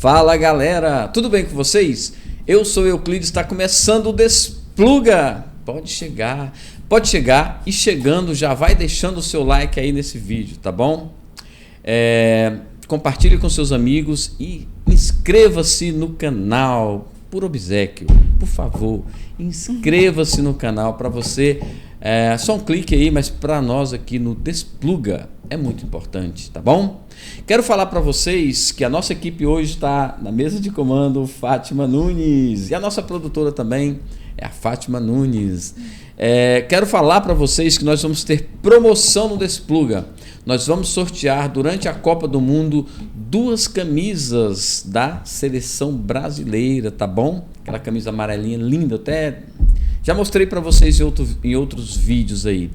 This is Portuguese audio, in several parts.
Fala galera, tudo bem com vocês? Eu sou Euclides, está começando o Despluga. Pode chegar e chegando já vai deixando o seu like aí nesse vídeo, tá bom? Compartilhe com seus amigos e inscreva-se no canal por obséquio, por favor. Inscreva-se no canal para você, só um clique aí, mas para nós aqui no Despluga é muito importante, tá bom? Quero falar para vocês que a nossa equipe hoje está na mesa de comando, Fátima Nunes, e a nossa produtora também é a Fátima Nunes. Quero falar para vocês que nós vamos ter promoção no Despluga. Nós vamos sortear durante a Copa do Mundo 2 camisas da seleção brasileira, tá bom? Aquela camisa amarelinha linda, até já mostrei para vocês em outros vídeos aí.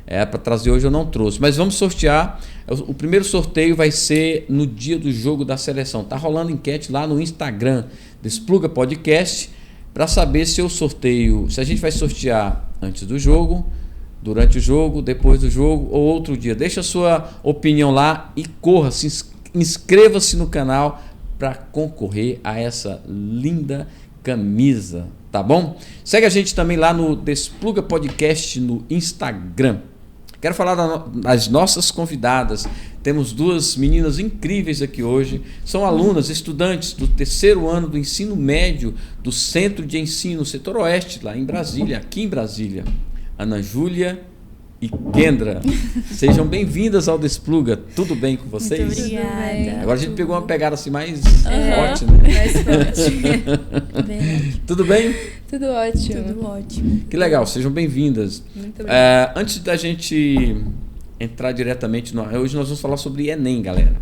Para trazer hoje eu não trouxe, mas vamos sortear. O primeiro sorteio vai ser no dia do jogo da seleção. Tá rolando enquete lá no Instagram, Despluga Podcast, para saber se a gente vai sortear antes do jogo, durante o jogo, depois do jogo ou outro dia. Deixa a sua opinião lá e corra, inscreva-se no canal para concorrer a essa linda camisa, tá bom? Segue a gente também lá no Despluga Podcast no Instagram. Quero falar das nossas convidadas. Temos 2 meninas incríveis aqui hoje. São alunas, estudantes do 3º ano do ensino médio do Centro de Ensino Setor Oeste, lá em Brasília, aqui em Brasília. Ana Júlia e Kendra. Sejam bem-vindas ao Despluga. Tudo bem com vocês? Muito obrigada. Agora a gente pegou uma pegada assim mais forte, né? Mais forte. Tudo bem? Tudo ótimo. Tudo ótimo. Que legal, sejam bem-vindas. Muito obrigada. Antes da gente entrar diretamente hoje nós vamos falar sobre Enem, galera.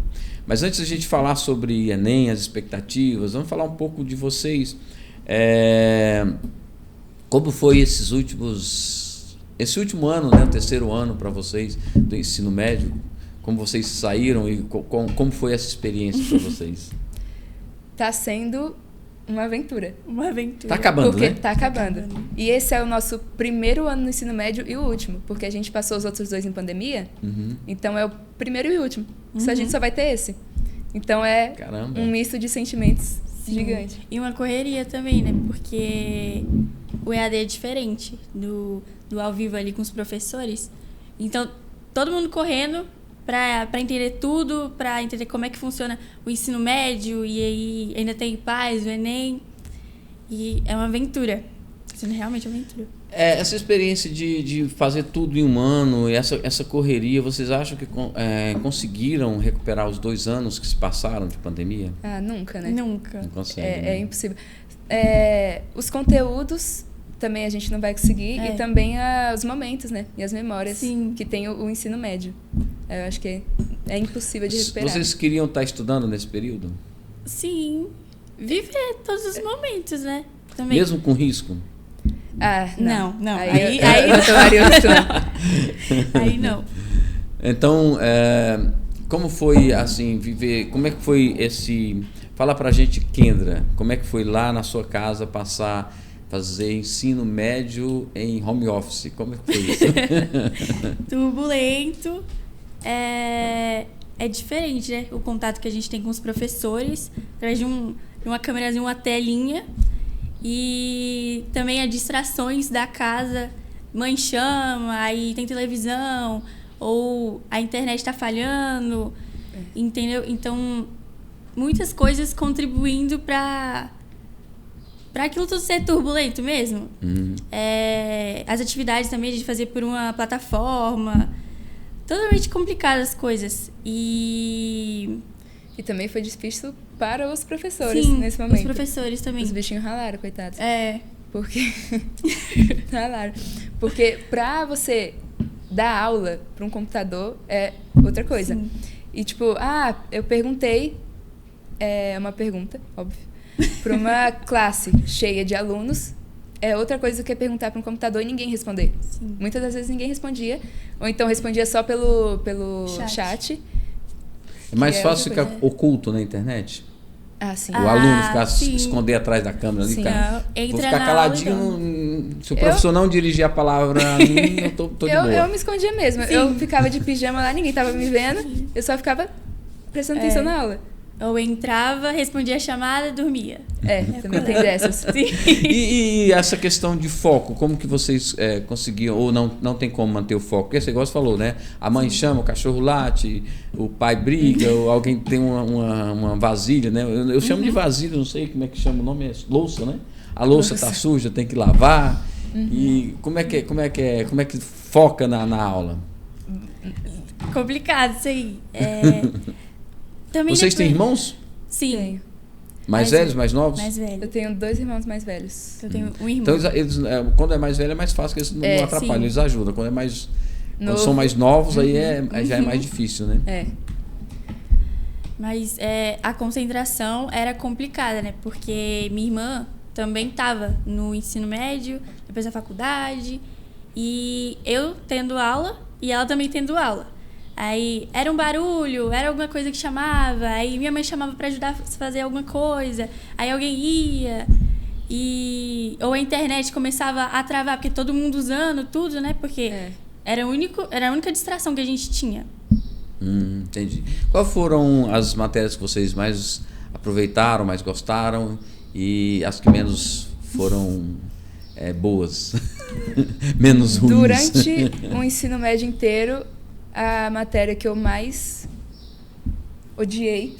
Mas antes da gente falar sobre Enem, as expectativas, vamos falar um pouco de vocês. Como foi esse último ano, né, o 3º ano para vocês do ensino médio? Como vocês saíram e como foi essa experiência para vocês? Tá sendo uma aventura. Uma aventura. Tá acabando, porque né? Tá acabando. E esse é o nosso primeiro ano no ensino médio e o último, porque a gente passou os outros 2 em pandemia. Então é o primeiro e o último. A gente só vai ter esse. Então Caramba. Um misto de sentimentos gigante. E uma correria também, né? Porque o EAD é diferente do ao vivo ali com os professores. Então, todo mundo correndo para entender tudo, para entender como é que funciona o ensino médio, e aí ainda tem PAS, o Enem. E é uma aventura. Sendo realmente uma aventura. Essa experiência de fazer tudo em um ano, e essa correria, vocês acham que conseguiram recuperar os 2 anos que se passaram de pandemia? Ah, nunca, né? Nunca. Não consegue, É impossível. Os conteúdos também a gente não vai conseguir, e também os momentos, né? E as memórias. Sim. Que tem o ensino médio. Eu acho que é impossível de recuperar. Vocês queriam estar estudando nesse período? Sim. Viver todos os momentos, né? Também. Mesmo com risco? Ah, não. Aí não tomaria opção. Aí não. Então, como foi assim, viver, como é que foi fala pra gente, Kendra, como é que foi lá na sua casa fazer ensino médio em home office? Como é que foi isso? Turbulento. É diferente, né? O contato que a gente tem com os professores, através de uma câmerazinha, uma telinha. E também as distrações da casa. Mãe chama, aí tem televisão, ou a internet está falhando, entendeu? Então, muitas coisas contribuindo para aquilo tudo ser turbulento mesmo. As atividades também a gente fazer por uma plataforma, totalmente complicadas as coisas. E também foi difícil para os professores. Sim, nesse momento. Os professores também. Os bichinhos ralaram, coitados. Porque ralaram. Porque para você dar aula para um computador é outra coisa. Sim. E tipo, eu perguntei, uma pergunta, óbvio, para uma classe cheia de alunos, é outra coisa do que perguntar para um computador e ninguém responder. Sim. Muitas das vezes ninguém respondia, ou então respondia só pelo chat. É mais Que é fácil outra ficar coisa. oculto na internet? Sim. O aluno ficar sim. esconder atrás da câmera ali, Sim. cara. Entra Vou ficar na caladinho. aula, Se o professor não dirigir a palavra a mim, eu tô de boa. Eu me escondia mesmo. Sim. Eu ficava de pijama lá, ninguém tava me vendo. Eu só ficava prestando atenção na aula. Ou entrava, respondia a chamada e dormia. Também tem dessas. Sim. E essa questão de foco, como que vocês conseguiam, ou não tem como manter o foco? Porque esse negócio falou, né? A mãe chama, o cachorro late, o pai briga, ou alguém tem uma vasilha, né? Eu chamo de vasilha, não sei como é que chama o nome, é louça, né? A louça tá suja, tem que lavar. E como é que foca na aula? Complicado isso aí. Também Vocês têm irmãos? Sim. Tenho. Mais velhos, mais novos? Mais Eu velho. tenho 2 irmãos mais velhos. Eu tenho um irmão. Então, quando é mais velho é mais fácil, porque eles não atrapalham, sim. eles ajudam. Quando Novo. são mais novos, aí já é mais difícil, né? Mas a concentração era complicada, né? Porque minha irmã também estava no ensino médio, depois da faculdade, e eu tendo aula e ela também tendo aula. Aí era um barulho, era alguma coisa que chamava, aí minha mãe chamava para ajudar a fazer alguma coisa, aí alguém ia, ou a internet começava a travar, porque todo mundo usando tudo, né? Porque era a única distração que a gente tinha. Entendi. Quais foram as matérias que vocês mais aproveitaram, mais gostaram e as que menos foram boas? Menos ruins? Durante o ensino médio inteiro, a matéria que eu mais odiei,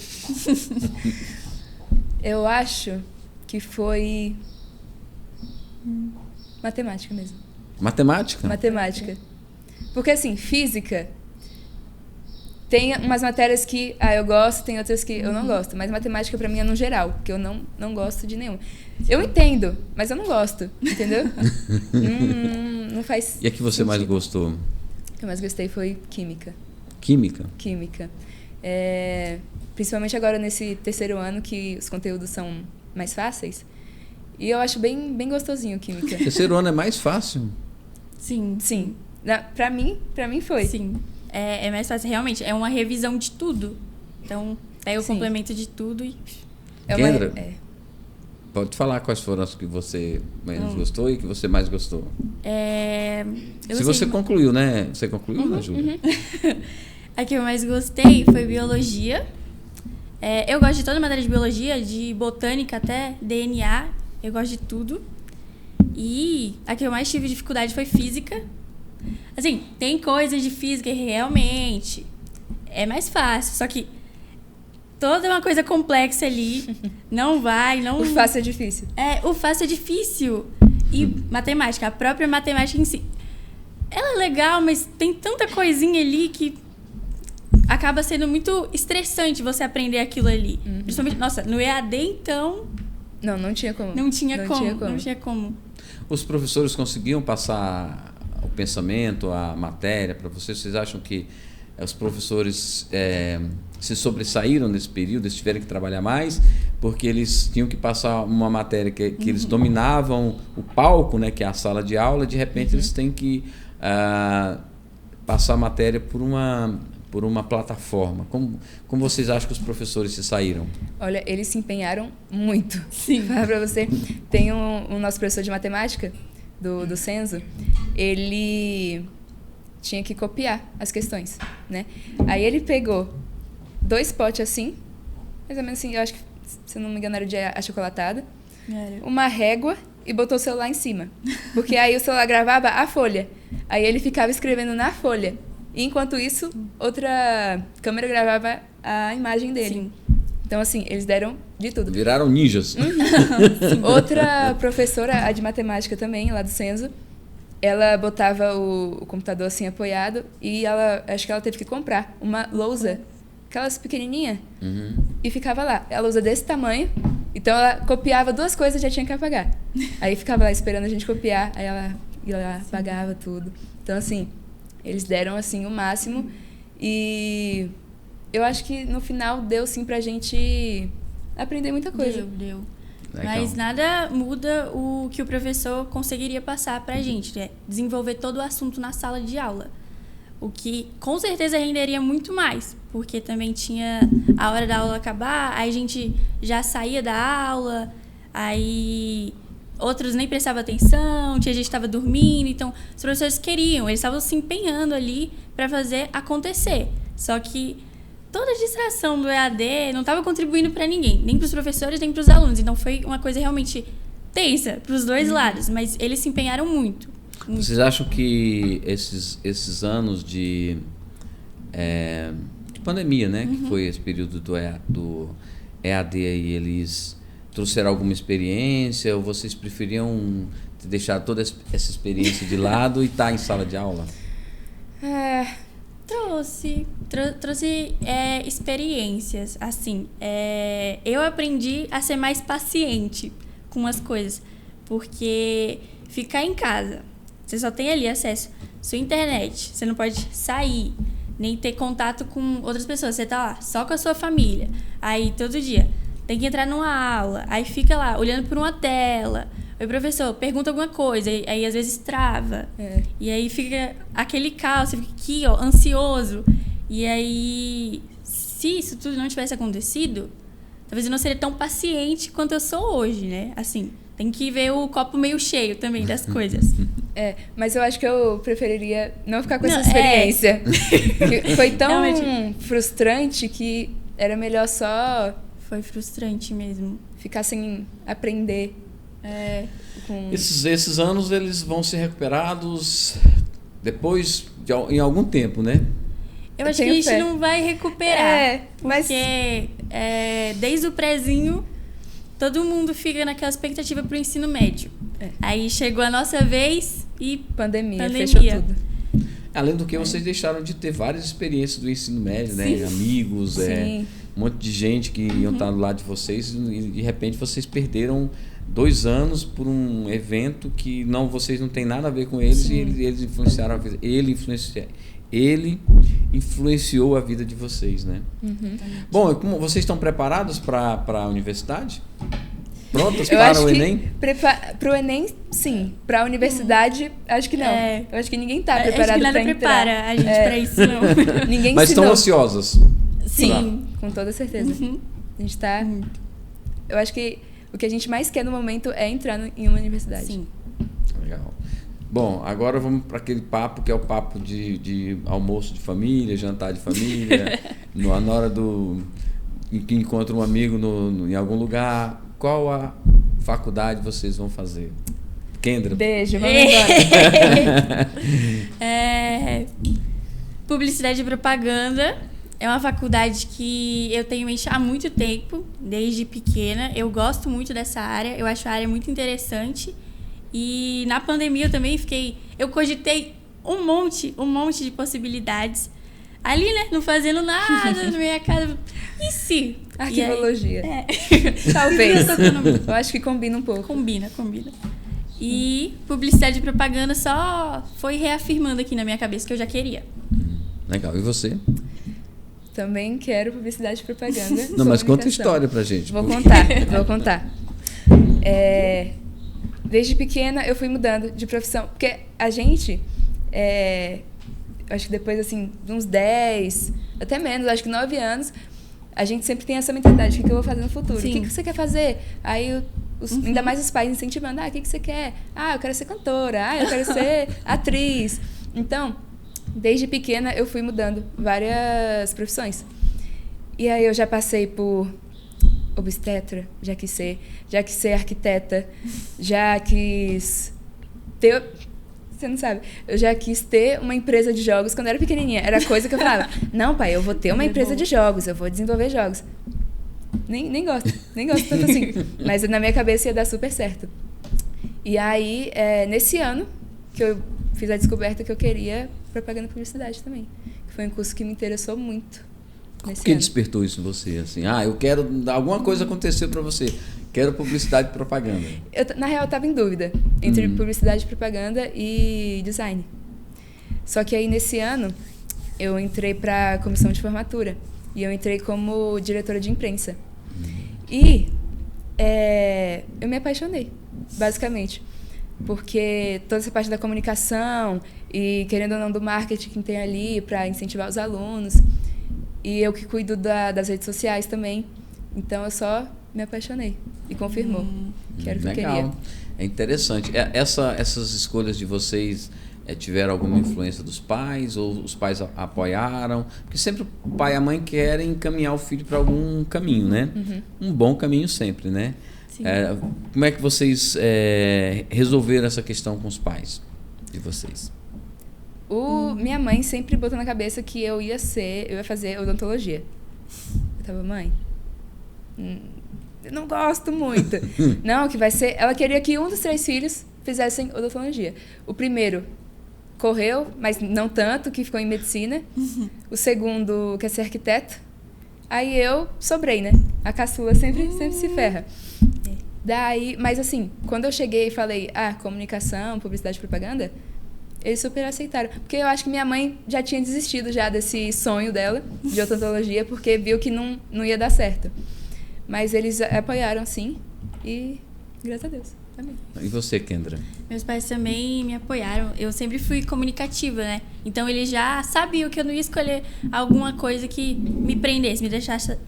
eu acho que foi matemática mesmo. Matemática? Matemática. Porque, assim, física, tem umas matérias que eu gosto, tem outras que eu não gosto. Mas matemática, pra mim, é no geral, porque eu não gosto de nenhuma. Eu entendo, mas eu não gosto, entendeu? Não faz E a que você mais gostou? O que eu mais gostei foi química. Química? Química. Principalmente agora nesse 3º ano, que os conteúdos são mais fáceis. E eu acho bem gostosinho química. 3º ano é mais fácil? Sim. Sim. Pra mim foi. Sim. É mais fácil, realmente. É uma revisão de tudo. Então, pega o complemento de tudo e... Kendra, pode falar quais foram as que você menos gostou e que você mais gostou. Se você concluiu, né? Você concluiu, Júlia? A que eu mais gostei foi biologia. Eu gosto de toda a matéria de biologia, de botânica até, DNA. Eu gosto de tudo. E a que eu mais tive dificuldade foi física. Assim, tem coisas de física que realmente é mais fácil, só que toda uma coisa complexa ali, não. O fácil é difícil. O fácil é difícil. E matemática, a própria matemática em si, ela é legal, mas tem tanta coisinha ali que acaba sendo muito estressante você aprender aquilo ali. Principalmente, nossa, no EAD, então... Não tinha como. Não tinha como. Os professores conseguiam passar o pensamento, a matéria para vocês? Vocês acham que os professores se sobressaíram nesse período, eles tiveram que trabalhar mais, porque eles tinham que passar uma matéria que eles dominavam o palco, né, que é a sala de aula, de repente eles têm que passar a matéria por uma plataforma. Como vocês acham que os professores se saíram? Olha, eles se empenharam muito. Sim. Fala pra você. Tem um nosso professor de matemática, do Senzo, ele tinha que copiar as questões, né? Aí ele pegou 2 potes assim, mais ou menos assim, eu acho que, se eu não me engano, era de achocolatada, uma régua e botou o celular em cima. Porque aí o celular gravava a folha. Aí ele ficava escrevendo na folha. E, enquanto isso, outra câmera gravava a imagem dele. Sim. Então, assim, eles deram de tudo. Viraram ninjas. Outra professora, a de matemática também, lá do Senzo, ela botava o computador assim apoiado e acho que ela teve que comprar uma lousa, aquelas pequenininhas, e ficava lá. A lousa desse tamanho, então ela copiava 2 coisas e já tinha que apagar. Aí ficava lá esperando a gente copiar, aí ela ia lá, apagava tudo. Então, assim, eles deram assim o máximo e eu acho que no final deu sim pra gente aprender muita coisa. Deu. Legal. Mas nada muda o que o professor conseguiria passar pra gente, né? Desenvolver todo o assunto na sala de aula. O que com certeza renderia muito mais, porque também tinha a hora da aula acabar, aí a gente já saía da aula, aí outros nem prestavam atenção, tinha gente que estava dormindo, então os professores queriam, eles estavam se empenhando ali para fazer acontecer. Só que toda a distração do EAD não estava contribuindo para ninguém, nem para os professores, nem para os alunos. Então foi uma coisa realmente tensa para os dois lados, mas eles se empenharam muito. Vocês acham que esses anos de pandemia, né, que foi esse período do EAD aí, eles trouxeram alguma experiência ou vocês preferiam deixar toda essa experiência de lado e estar em sala de aula? Trouxe experiências, assim. Eu aprendi a ser mais paciente com as coisas, porque ficar em casa, você só tem ali acesso à sua internet, você não pode sair, nem ter contato com outras pessoas, você tá lá só com a sua família, aí todo dia tem que entrar numa aula, aí fica lá olhando por uma tela, oi professor, pergunta alguma coisa, aí às vezes trava, e aí fica aquele caos, você fica aqui, ó, ansioso, e aí se isso tudo não tivesse acontecido, talvez eu não seria tão paciente quanto eu sou hoje, né, assim, tem que ver o copo meio cheio também das coisas. Mas eu acho que eu preferiria não ficar com essa experiência. Foi tão frustrante que era melhor só... Foi frustrante mesmo. Ficar sem aprender. Esses anos eles vão ser recuperados depois em algum tempo, né? Eu acho que a gente não vai recuperar. Porque desde o prézinho, todo mundo fica naquela expectativa pro ensino médio. Aí chegou a nossa vez e pandemia. Fechou tudo. Além do que vocês deixaram de ter várias experiências do ensino médio, né? Amigos, um monte de gente que iam estar do lado de vocês e de repente vocês perderam 2 anos por um evento que vocês não têm nada a ver com eles. E eles influenciaram a vida. Ele influenciou a vida de vocês, né? Bom, vocês estão preparados para a universidade? Prontas para o Enem? Para o Enem, sim. Para a universidade, acho que não. Eu acho que ninguém está preparado para entrar. Acho que nada prepara a gente para isso, não. Ninguém Mas estão ansiosas? Sim, com toda certeza. A gente está... Eu acho que o que a gente mais quer no momento é entrar em uma universidade. Sim. Legal. Bom, agora vamos para aquele papo que é o papo de almoço de família, jantar de família, na hora que encontra um amigo em algum lugar. Qual a faculdade vocês vão fazer? Kendra? Beijo, vamos embora. Publicidade e propaganda. É uma faculdade que eu tenho em mente há muito tempo, desde pequena. Eu gosto muito dessa área, eu acho a área muito interessante. E na pandemia eu também eu cogitei um monte de possibilidades. Ali, né, não fazendo nada na minha casa. E se? Arquivologia. Talvez. Eu acho que combina um pouco. Combina. E publicidade e propaganda só foi reafirmando aqui na minha cabeça que eu já queria. Legal. E você? Também quero publicidade e propaganda. Não, mas conta a história pra gente. Vou contar. Desde pequena eu fui mudando de profissão. Porque a gente, acho que depois assim, de uns 10, até menos, acho que 9 anos, a gente sempre tem essa mentalidade, o que eu vou fazer no futuro? Sim. O que você quer fazer? Aí, ainda mais os pais incentivando, o que você quer? Eu quero ser cantora, eu quero ser atriz. Então, desde pequena eu fui mudando várias profissões. E aí eu já passei por obstetra, já quis ser arquiteta, já quis ter... Você não sabe. Eu já quis ter uma empresa de jogos quando eu era pequenininha. Era coisa que eu falava, não, pai, eu vou ter uma empresa de jogos, eu vou desenvolver jogos. Nem gosto tanto assim. Mas na minha cabeça ia dar super certo. E aí, nesse ano, que eu fiz a descoberta que eu queria propaganda e publicidade também. Que foi um curso que me interessou muito. O que despertou isso em você? Assim, eu quero... Alguma coisa aconteceu para você. Quero publicidade e propaganda. Na real, eu estava em dúvida entre publicidade, propaganda e design. Só que aí, nesse ano, eu entrei para a comissão de formatura. E eu entrei como diretora de imprensa. E eu me apaixonei, basicamente. Porque toda essa parte da comunicação e, querendo ou não, do marketing que tem ali para incentivar os alunos. E eu que cuido das redes sociais também. Então, eu só me apaixonei. E confirmou que era o que eu queria. É interessante. Essas escolhas de vocês tiveram alguma influência dos pais ou os pais apoiaram? Porque sempre o pai e a mãe querem encaminhar o filho para algum caminho, né? Um bom caminho sempre, né? Sim. Como é que vocês resolveram essa questão com os pais de vocês? Minha mãe sempre botou na cabeça que eu ia fazer odontologia. Eu tava, mãe, eu não gosto muito. Não, que vai ser... Ela queria que um dos 3 filhos fizessem odontologia. O primeiro correu, mas não tanto, que ficou em medicina. O segundo quer ser arquiteto. Aí eu sobrei, né? A caçula sempre se ferra. Daí, mas assim, quando eu cheguei e falei, comunicação, publicidade e propaganda, eles super aceitaram. Porque eu acho que minha mãe já tinha desistido já desse sonho dela de odontologia, porque viu que não ia dar certo. Mas eles apoiaram, sim, e graças a Deus. Amém. E você, Kendra? Meus pais também me apoiaram. Eu sempre fui comunicativa, né? Então eles já sabiam que eu não ia escolher alguma coisa que me prendesse,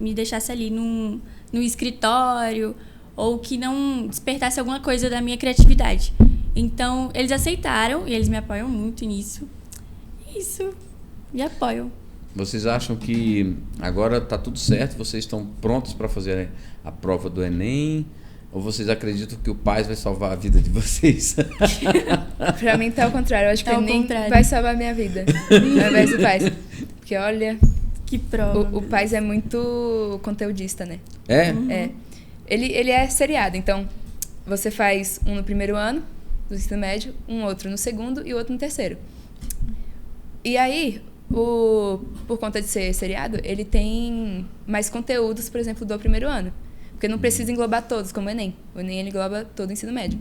me deixasse ali num escritório, ou que não despertasse alguma coisa da minha criatividade. Então, eles aceitaram e eles me apoiam muito nisso. Isso, me apoiam. Vocês acham que agora está tudo certo? Vocês estão prontos para fazer a prova do Enem? Ou vocês acreditam que o PAS vai salvar a vida de vocês? Pra mim tá ao contrário. Eu acho que Tá o ao Enem contrário. vai salvar a minha vida. Ao invés do PAS. Porque, olha, Que prova. o PAS é muito conteudista, né? É? É. Ele é seriado. Então, você faz um no primeiro ano do ensino médio, um outro no segundo e outro no terceiro. E aí, por conta de ser seriado, ele tem mais conteúdos, por exemplo, do primeiro ano. Porque não precisa englobar todos, como o Enem. O Enem, ele engloba todo o ensino médio.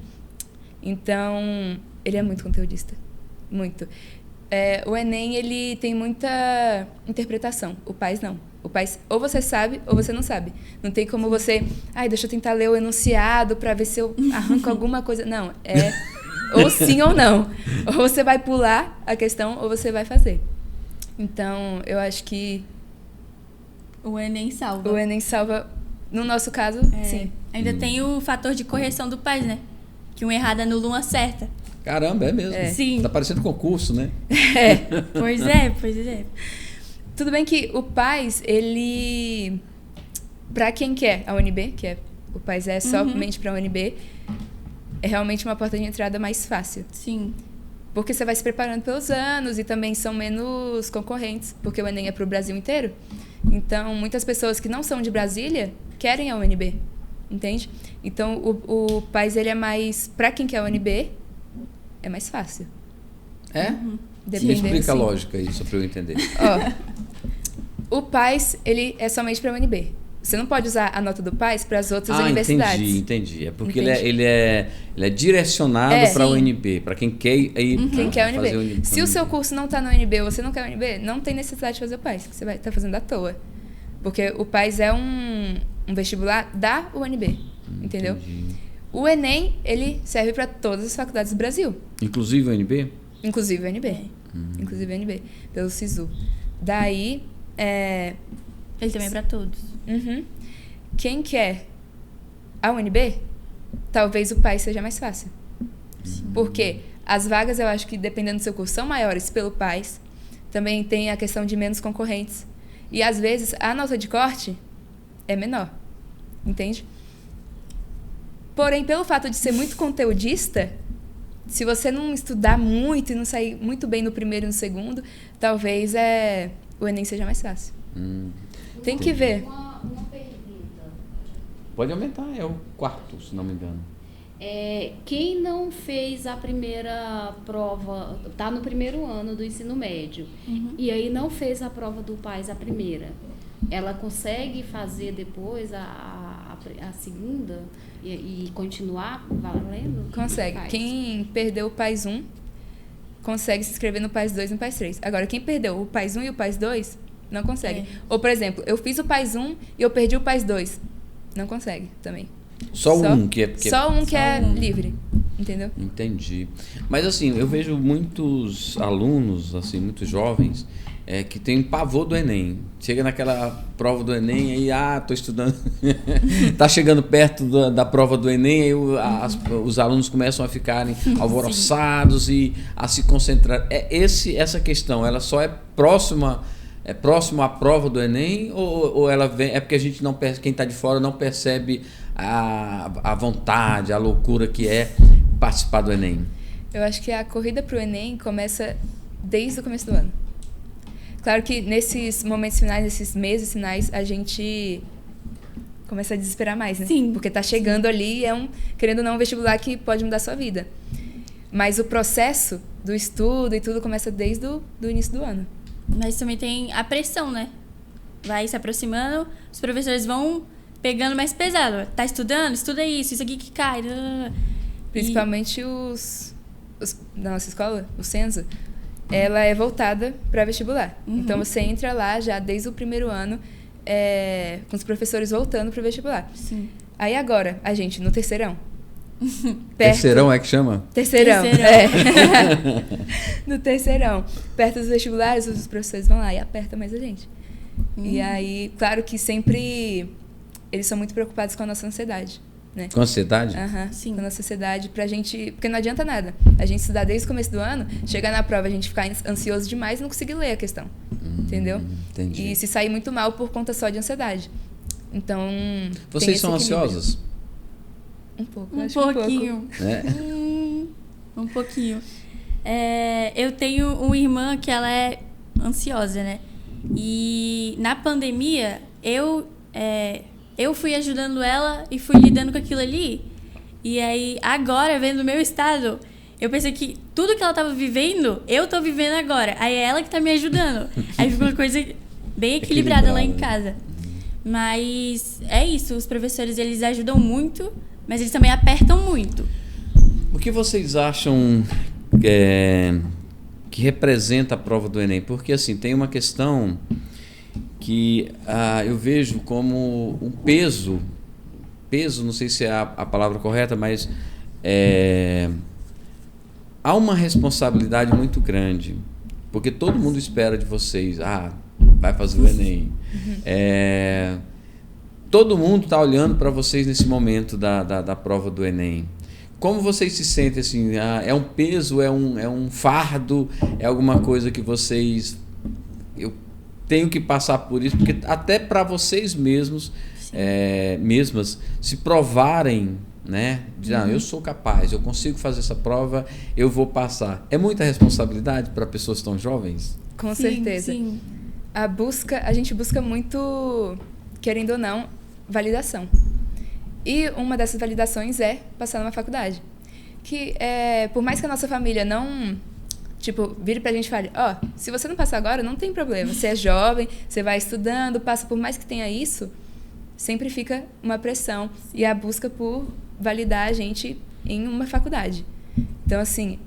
Então, ele é muito conteudista. Muito. O Enem, ele tem muita interpretação. O PAS, não. O PAS, ou você sabe, ou você não sabe. Não tem como você... deixa eu tentar ler o enunciado para ver se eu arranco alguma coisa. Não, ou sim ou não. Ou você vai pular a questão, ou você vai fazer. Então, eu acho que... O Enem salva. O Enem salva... No nosso caso, sim. Ainda tem o fator de correção do PAS, né? Que um errado anula um acerta. Caramba, é mesmo. Sim. Tá parecendo concurso, né? Pois é. Tudo bem que o PAS, ele... Para quem quer a UNB, o PAS é somente para a UNB, é realmente uma porta de entrada mais fácil. Sim. Porque você vai se preparando pelos anos e também são menos concorrentes, porque o Enem é para o Brasil inteiro. Então, muitas pessoas que não são de Brasília querem a UNB, entende? Então, o PAS, ele é mais... Para quem quer a UNB, é mais fácil. É? Dependendo, Explica a sim. lógica aí, só para eu entender. O PAS, ele é somente para a UNB. Você não pode usar a nota do PAS para as outras universidades. Entendi. É porque Entende? ele é direcionado para a sim. UNB, para quem quer ir Quem quer a fazer UNB. Se o seu curso não está na UNB ou você não quer a UNB, não tem necessidade de fazer o PAS, que você vai estar fazendo à toa. Porque o PAS é um vestibular da UNB, entendeu? Entendi. O Enem, ele serve para todas as faculdades do Brasil, Inclusive o UNB? inclusive a UNB. Inclusive a UNB, pelo SISU. Daí, Ele também é pra todos. quem quer a UNB, talvez o PAS seja mais fácil. Porque as vagas, eu acho que, dependendo do seu curso, são maiores pelo PAS. Também tem a questão de menos concorrentes. E, às vezes, a nota de corte é menor. Entende? Porém, pelo fato de ser muito conteudista, se você não estudar muito e não sair muito bem no primeiro e no segundo, talvez o Enem seja mais fácil. Tem que ver. Uma pergunta. Pode aumentar, é o quarto, se não me engano. Quem não fez a primeira prova, está no primeiro ano do ensino médio, e aí não fez a prova do PAS, a primeira, ela consegue fazer depois a segunda e continuar valendo? Consegue. Faz. Quem perdeu o PAS 1 consegue se inscrever no PAS 2 e no PAS 3. Agora, quem perdeu o PAS 1 e o PAS 2 não consegue. Ou, por exemplo, eu fiz o PAS 1 e eu perdi o PAS 2. Não consegue também. Só um que é... Só um que é livre, entendeu? Entendi. Mas assim, eu vejo muitos alunos, assim, muitos jovens, que tem pavor do Enem. Chega naquela prova do Enem, aí, tô estudando. Tá chegando perto da prova do Enem, aí os alunos começam a ficarem alvoroçados e a se concentrar. Essa questão, ela só é próxima à prova do Enem, ou ela vem, é porque a gente não percebe, quem está de fora não percebe a vontade, a loucura que é participar do Enem? Eu acho que a corrida para o Enem começa desde o começo do ano. Claro que nesses momentos finais, nesses meses finais, a gente começa a desesperar mais, né? Sim. Porque tá chegando ali e querendo ou não, um vestibular que pode mudar a sua vida. Mas o processo do estudo e tudo começa desde o início do ano. Mas também tem a pressão, né? Vai se aproximando, os professores vão pegando mais pesado. Tá estudando? Estuda isso aqui que cai. Principalmente os da nossa escola, o Senza, ela é voltada para vestibular. Então você entra lá já desde o primeiro ano, com os professores voltando para o vestibular. Sim. Aí agora, a gente no terceirão. Terceirão é que chama? Terceirão. No terceirão. Perto dos vestibulares, os professores vão lá e apertam mais a gente. E aí, claro que sempre eles são muito preocupados com a nossa ansiedade. Né? Com ansiedade? Sim. Com a nossa ansiedade, pra gente... Porque não adianta nada. A gente estudar desde o começo do ano, chegar na prova, a gente ficar ansioso demais e não conseguir ler a questão. Entendeu? Entendi. E se sair muito mal por conta só de ansiedade. Então... Vocês são ansiosas? Um pouco. Um pouquinho. Um pouquinho. Eu tenho uma irmã que ela é ansiosa, né? E na pandemia, eu fui ajudando ela e fui lidando com aquilo ali. E aí, agora, vendo o meu estado, eu pensei que tudo que ela estava vivendo, eu tô vivendo agora. Aí é ela que tá me ajudando. Aí ficou uma coisa bem equilibrada lá em casa. Mas é isso, os professores, eles ajudam muito, mas eles também apertam muito. O que vocês acham que representa a prova do Enem? Porque, assim, tem uma questão que eu vejo como um peso, não sei se é a palavra correta, mas há uma responsabilidade muito grande, porque todo mundo espera de vocês, vai fazer o Enem. Todo mundo está olhando para vocês nesse momento da prova do Enem. Como vocês se sentem assim? É um peso, é um fardo, é alguma coisa que vocês... Eu tenho que passar por isso, porque até para vocês mesmos, mesmas, se provarem, né? Eu sou capaz, eu consigo fazer essa prova, eu vou passar. É muita responsabilidade para pessoas tão jovens? Com certeza. Sim. A gente busca muito, querendo ou não, validação. E uma dessas validações é passar numa faculdade. Que, por mais que a nossa família não, vire pra gente e fale, se você não passar agora, não tem problema. Você é jovem, você vai estudando, passa, por mais que tenha isso, sempre fica uma pressão e a busca por validar a gente em uma faculdade. Então, assim,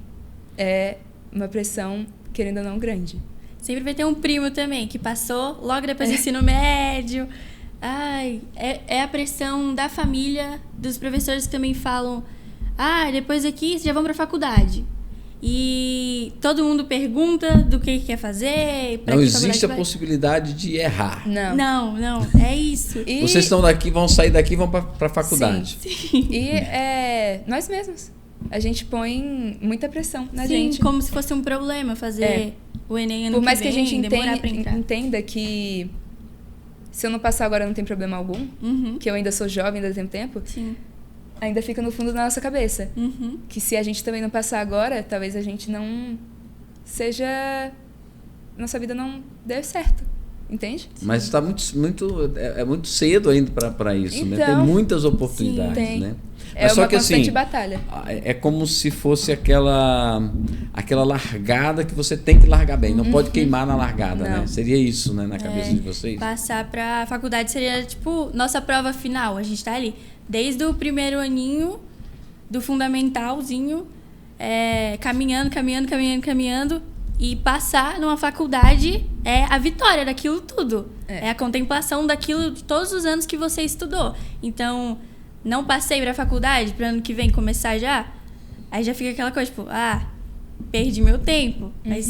é uma pressão, querendo ou não, grande. Sempre vai ter um primo também, que passou logo depois do ensino médio. É a pressão da família, dos professores que também falam, depois daqui vocês já vão pra faculdade. E todo mundo pergunta do que quer fazer. Não existe a possibilidade de errar. Não, é isso. Vocês estão daqui, vão sair daqui e vão pra faculdade. Sim. E nós mesmos. A gente põe muita pressão na gente. Sim, como se fosse um problema fazer o Enem ano Por mais que que a gente vem, entenda que se eu não passar agora não tem problema algum, que eu ainda sou jovem, ainda tenho tempo, sim, ainda fica no fundo da nossa cabeça. Que se a gente também não passar agora, talvez a gente não seja... Nossa vida não dê certo. Entende? Mas está muito cedo ainda para isso, então, né? Tem muitas oportunidades, tem. Né? Mas só uma constante batalha. É como se fosse aquela largada que você tem que largar bem. Não pode queimar na largada, né? Seria isso, né? Na cabeça de vocês? Passar para a faculdade seria, nossa prova final. A gente tá ali desde o primeiro aninho do fundamentalzinho, caminhando. E passar numa faculdade é a vitória daquilo tudo. É a contemplação daquilo de todos os anos que você estudou. Então, não passei para a faculdade, para ano que vem começar já, aí já fica aquela coisa, perdi meu tempo. Mas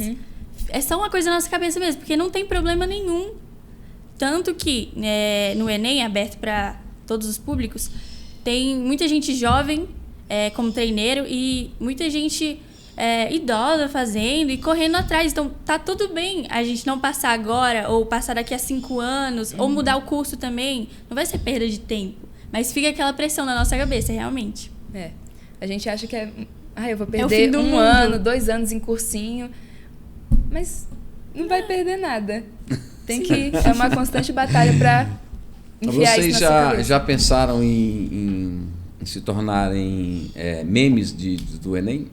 é só uma coisa na nossa cabeça mesmo, porque não tem problema nenhum. Tanto que no Enem, aberto para todos os públicos, tem muita gente jovem como treineiro e muita gente idosa fazendo e correndo atrás. Então, tá tudo bem a gente não passar agora ou passar daqui a 5 anos ou mudar o curso também. Não vai ser perda de tempo. Mas fica aquela pressão na nossa cabeça, realmente. A gente acha que eu vou o perder fim do 1 mundo. ano, 2 anos em cursinho. Mas não vai perder nada. Tem que... É uma constante batalha para enfiar Vocês isso na sua cabeça. já pensaram em se tornarem memes do Enem?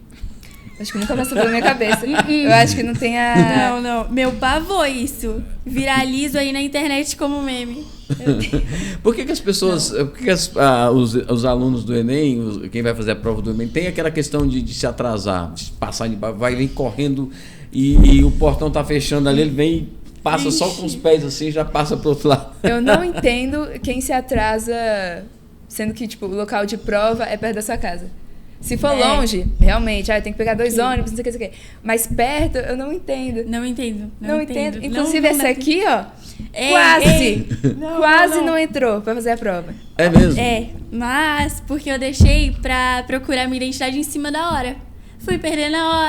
Acho que nunca passou pela minha cabeça. Eu acho que não tem a... Não. Meu pavor isso. Viralizo aí na internet como meme. Por que as pessoas... Por que os alunos do Enem, quem vai fazer a prova do Enem, tem aquela questão de se atrasar, de passar, vai vir correndo e o portão tá fechando ali, ele vem, passa só com os pés assim, já passa pro outro lado. Eu não entendo quem se atrasa, sendo que tipo, o local de prova é perto da sua casa. Se for longe, realmente, tem que pegar 2 ônibus, não sei o que. Mas perto, eu não entendo. Não entendo. Inclusive, esse aqui, ó, quase não entrou pra fazer a prova. É mesmo? Mas porque eu deixei pra procurar minha identidade em cima da hora. Fui perdendo a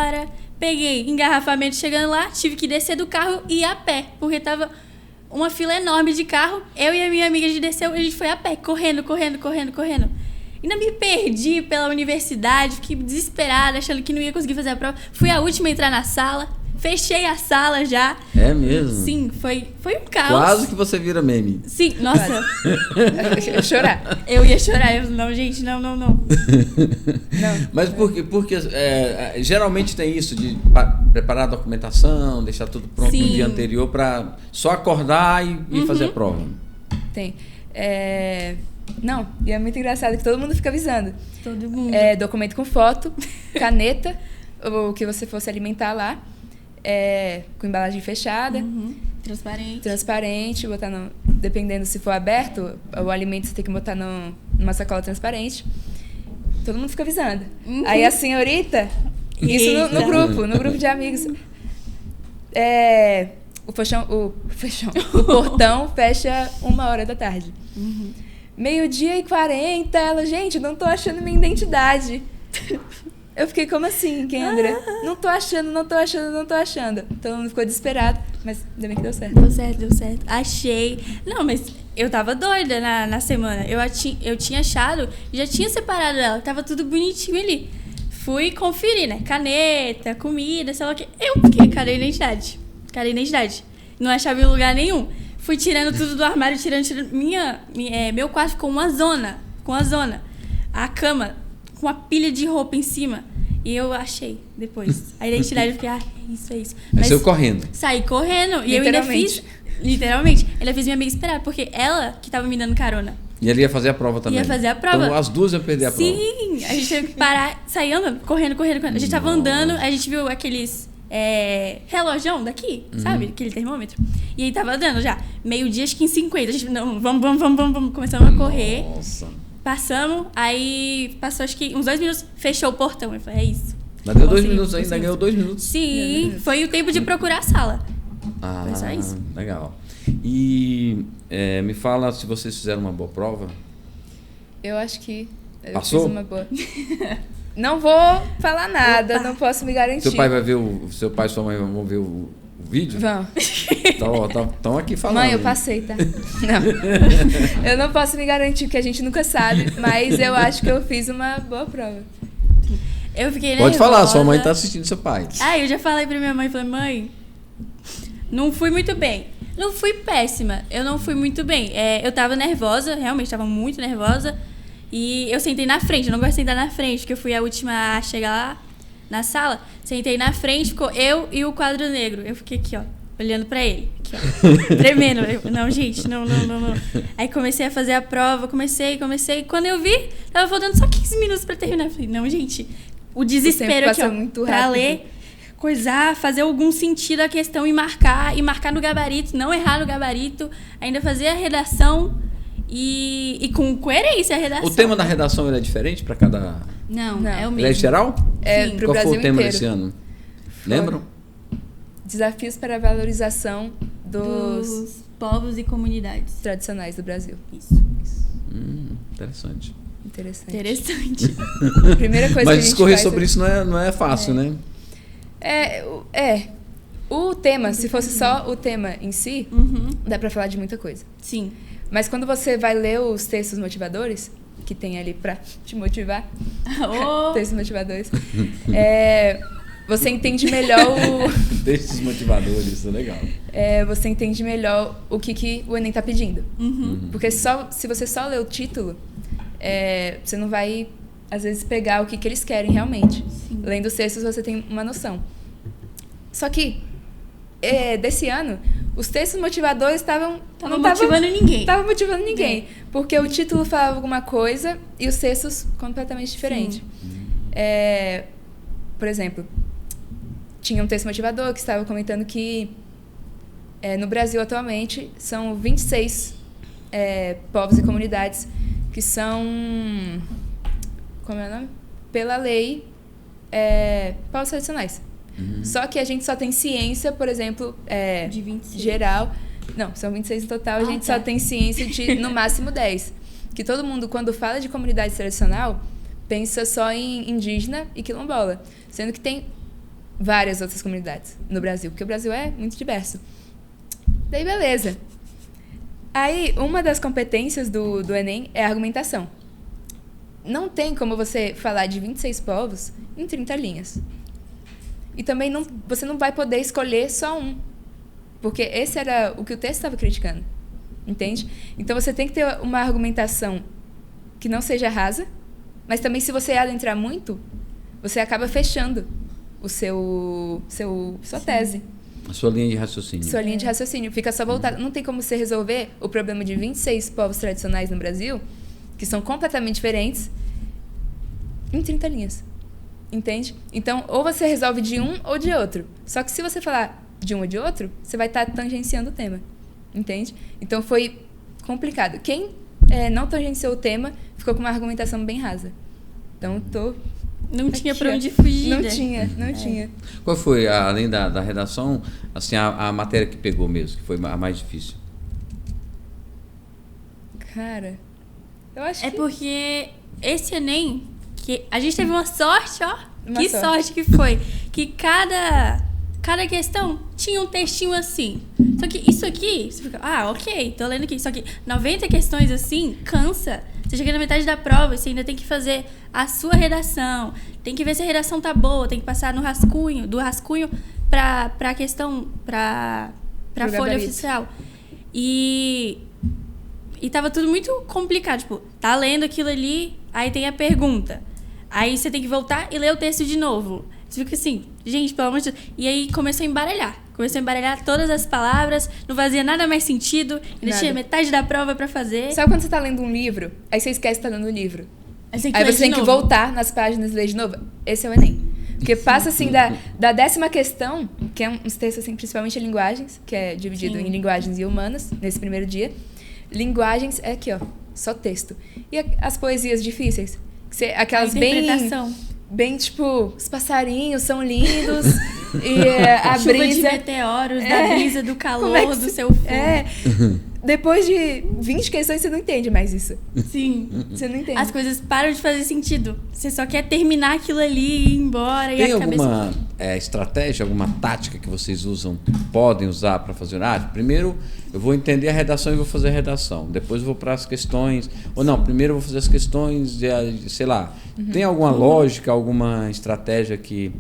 hora. Peguei engarrafamento chegando lá, tive que descer do carro e ir a pé, porque tava uma fila enorme de carro. Eu e a minha amiga, a gente desceu e a gente foi a pé, correndo. Ainda me perdi pela universidade, fiquei desesperada, achando que não ia conseguir fazer a prova. Fui a última a entrar na sala, fechei a sala já. É mesmo? Sim, foi um caos. Quase que você vira meme. Sim, nossa. Eu ia chorar. Eu ia chorar. Não, gente, não. Mas porque geralmente tem isso de preparar a documentação, deixar tudo pronto no dia anterior para só acordar e fazer a prova. Tem. Não, e é muito engraçado que todo mundo fica avisando. Todo mundo. Documento com foto, caneta, o que você fosse alimentar lá, com embalagem fechada. Transparente, botar dependendo se for aberto, o alimento você tem que botar numa sacola transparente. Todo mundo fica avisando. Aí a senhorita, isso no grupo de amigos. O portão fecha 1h da tarde. 12:40, ela, gente, não tô achando minha identidade. Eu fiquei, como assim, Kendra? Não tô achando. Todo mundo ficou desesperado, mas ainda bem que deu certo. Deu certo. Achei. Não, mas eu tava doida na semana. Eu tinha achado, já tinha separado ela, tava tudo bonitinho ali. Fui conferir, né? Caneta, comida, sei lá o que. Eu fiquei, cadê a identidade? Não achava em lugar nenhum. Fui tirando tudo do armário, tirando. Meu quarto ficou com uma zona. A cama com uma pilha de roupa em cima. E eu achei depois. A identidade, eu fiquei, é isso. Mas saiu correndo. Saí correndo. E eu ainda fiz... Literalmente. Ainda fiz minha amiga esperar, porque ela que tava me dando carona. E ele ia fazer a prova também. Ia fazer a prova. Então as duas iam perder a prova. Sim, a gente teve que parar, sair andando, correndo. A gente tava andando, a gente viu aqueles... relojão daqui, sabe? Aquele termômetro. E aí tava dando já. 12:00, acho que em 50. A gente, não, vamos. Começamos a correr. Nossa. Passamos, aí passou acho que uns 2 minutos, fechou o portão. Eu falei, é isso. Mas deu 2 minutos ainda, ganhou 2 minutos. Sim, foi o tempo de procurar a sala. Foi só isso. Legal. E me fala se vocês fizeram uma boa prova. Eu acho que eu Passou? fiz uma boa. Não vou falar nada, não posso me garantir. Seu pai vai ver seu pai e sua mãe vão ver o vídeo? Vão. Estão aqui falando. Mãe, eu passei, tá? Não. Eu não posso me garantir, porque a gente nunca sabe, mas eu acho que eu fiz uma boa prova. Eu fiquei nervosa. Pode falar, sua mãe tá assistindo seu pai. Eu já falei pra minha mãe, mãe, não fui muito bem. Não fui péssima, eu não fui muito bem. Eu tava nervosa, realmente tava muito nervosa. E eu sentei na frente, eu não gosto de sentar na frente, porque eu fui a última a chegar lá na sala. Sentei na frente, ficou eu e o quadro negro. Eu fiquei aqui, ó, olhando pra ele. Aqui, ó, tremendo. Não, gente, não. Aí comecei a fazer a prova, comecei. Quando eu vi, tava faltando só 15 minutos pra terminar. Eu falei, não, gente, o desespero aqui, ó, muito pra rápido. Ler, coisar, fazer algum sentido a questão e marcar no gabarito, não errar no gabarito, ainda fazer a redação. E com coerência a redação. O tema da redação ele é diferente para cada... Não, é o mesmo. Ele é geral? Sim. Qual Brasil foi o tema inteiro. desse ano? Lembram? Desafios para a valorização dos povos e comunidades tradicionais do Brasil. Isso. Interessante. Interessante. A primeira coisa Mas que a gente discorrer faz sobre isso não é fácil, né? O tema, se fosse só o tema em si, dá pra falar de muita coisa. Sim. Mas quando você vai ler os textos motivadores, que tem ali pra te motivar, textos motivadores, você entende melhor Textos motivadores, isso é legal. você entende melhor o que o Enem tá pedindo. Porque se você só lê o título, você não vai, às vezes, pegar o que eles querem realmente. Sim. Lendo os textos, você tem uma noção. Só que, desse ano, os textos motivadores Não motivando ninguém. Estavam motivando ninguém. Porque o título falava alguma coisa e os textos completamente diferentes. Por exemplo, tinha um texto motivador que estava comentando que no Brasil, atualmente, são 26 povos e comunidades que são, como é o nome? Pela lei, povos tradicionais. Só que a gente só tem ciência, por exemplo, de 26. geral. Não, são 26 no total, a gente só tem ciência de, no máximo, 10. Que todo mundo, quando fala de comunidade tradicional, pensa só em indígena e quilombola. Sendo que tem várias outras comunidades no Brasil, porque o Brasil é muito diverso. Daí, beleza. Aí, uma das competências do Enem é a argumentação. Não tem como você falar de 26 povos em 30 linhas. E também você não vai poder escolher só um. Porque esse era o que o texto estava criticando. Entende? Então, você tem que ter uma argumentação que não seja rasa, mas também, se você adentrar muito, você acaba fechando sua tese. A sua linha de raciocínio. Sua linha de raciocínio. Fica só voltada. Não tem como você resolver o problema de 26 povos tradicionais no Brasil, que são completamente diferentes, em 30 linhas. Entende? Então, ou você resolve de um ou de outro. Só que se você falar de um ou de outro, você vai estar tangenciando o tema. Entende? Então, foi complicado. Quem não tangenciou o tema, ficou com uma argumentação bem rasa. Então, Não tinha pra onde fugir. Não tinha. Qual foi, além da redação, assim, a matéria que pegou mesmo, que foi a mais difícil? Cara, eu acho que... porque esse Enem, que a gente teve uma sorte, ó. Uma sorte que foi. Que cada questão tinha um textinho assim. Só que isso aqui, você fica, ok, tô lendo aqui. Só que 90 questões assim, cansa. Você chega na metade da prova, você ainda tem que fazer a sua redação. Tem que ver se a redação tá boa, tem que passar no rascunho, do rascunho pra questão, pra folha oficial. E tava tudo muito complicado. Tipo, tá lendo aquilo ali, aí tem a pergunta. Aí você tem que voltar e ler o texto de novo. Você fica assim, gente, pelo amor de Deus. E aí começou a embaralhar. Todas as palavras, não fazia nada mais sentido. Ainda tinha metade da prova pra fazer. Sabe quando você tá lendo um livro, aí você esquece que tá lendo um livro? Aí você tem que voltar nas páginas e ler de novo? Esse é o Enem. Porque passa, assim, da 10ª questão, que é uns textos, assim, principalmente em linguagens, que é dividido em linguagens e humanas, nesse primeiro dia. Linguagens é aqui, ó, só texto. E as poesias difíceis? Aquelas bem, tipo, os passarinhos são lindos e a chuva brisa... de meteoros, da brisa, do calor, do seu fogo. Depois de 20 questões, você não entende mais isso. Sim. Você não entende. As coisas param de fazer sentido. Você só quer terminar aquilo ali e ir embora. Tem e a alguma cabeça... estratégia, alguma tática que vocês podem usar para fazer? Primeiro eu vou entender a redação e vou fazer a redação. Depois eu vou para as questões. Ou não, primeiro eu vou fazer as questões, sei lá. Tem alguma lógica, alguma estratégia que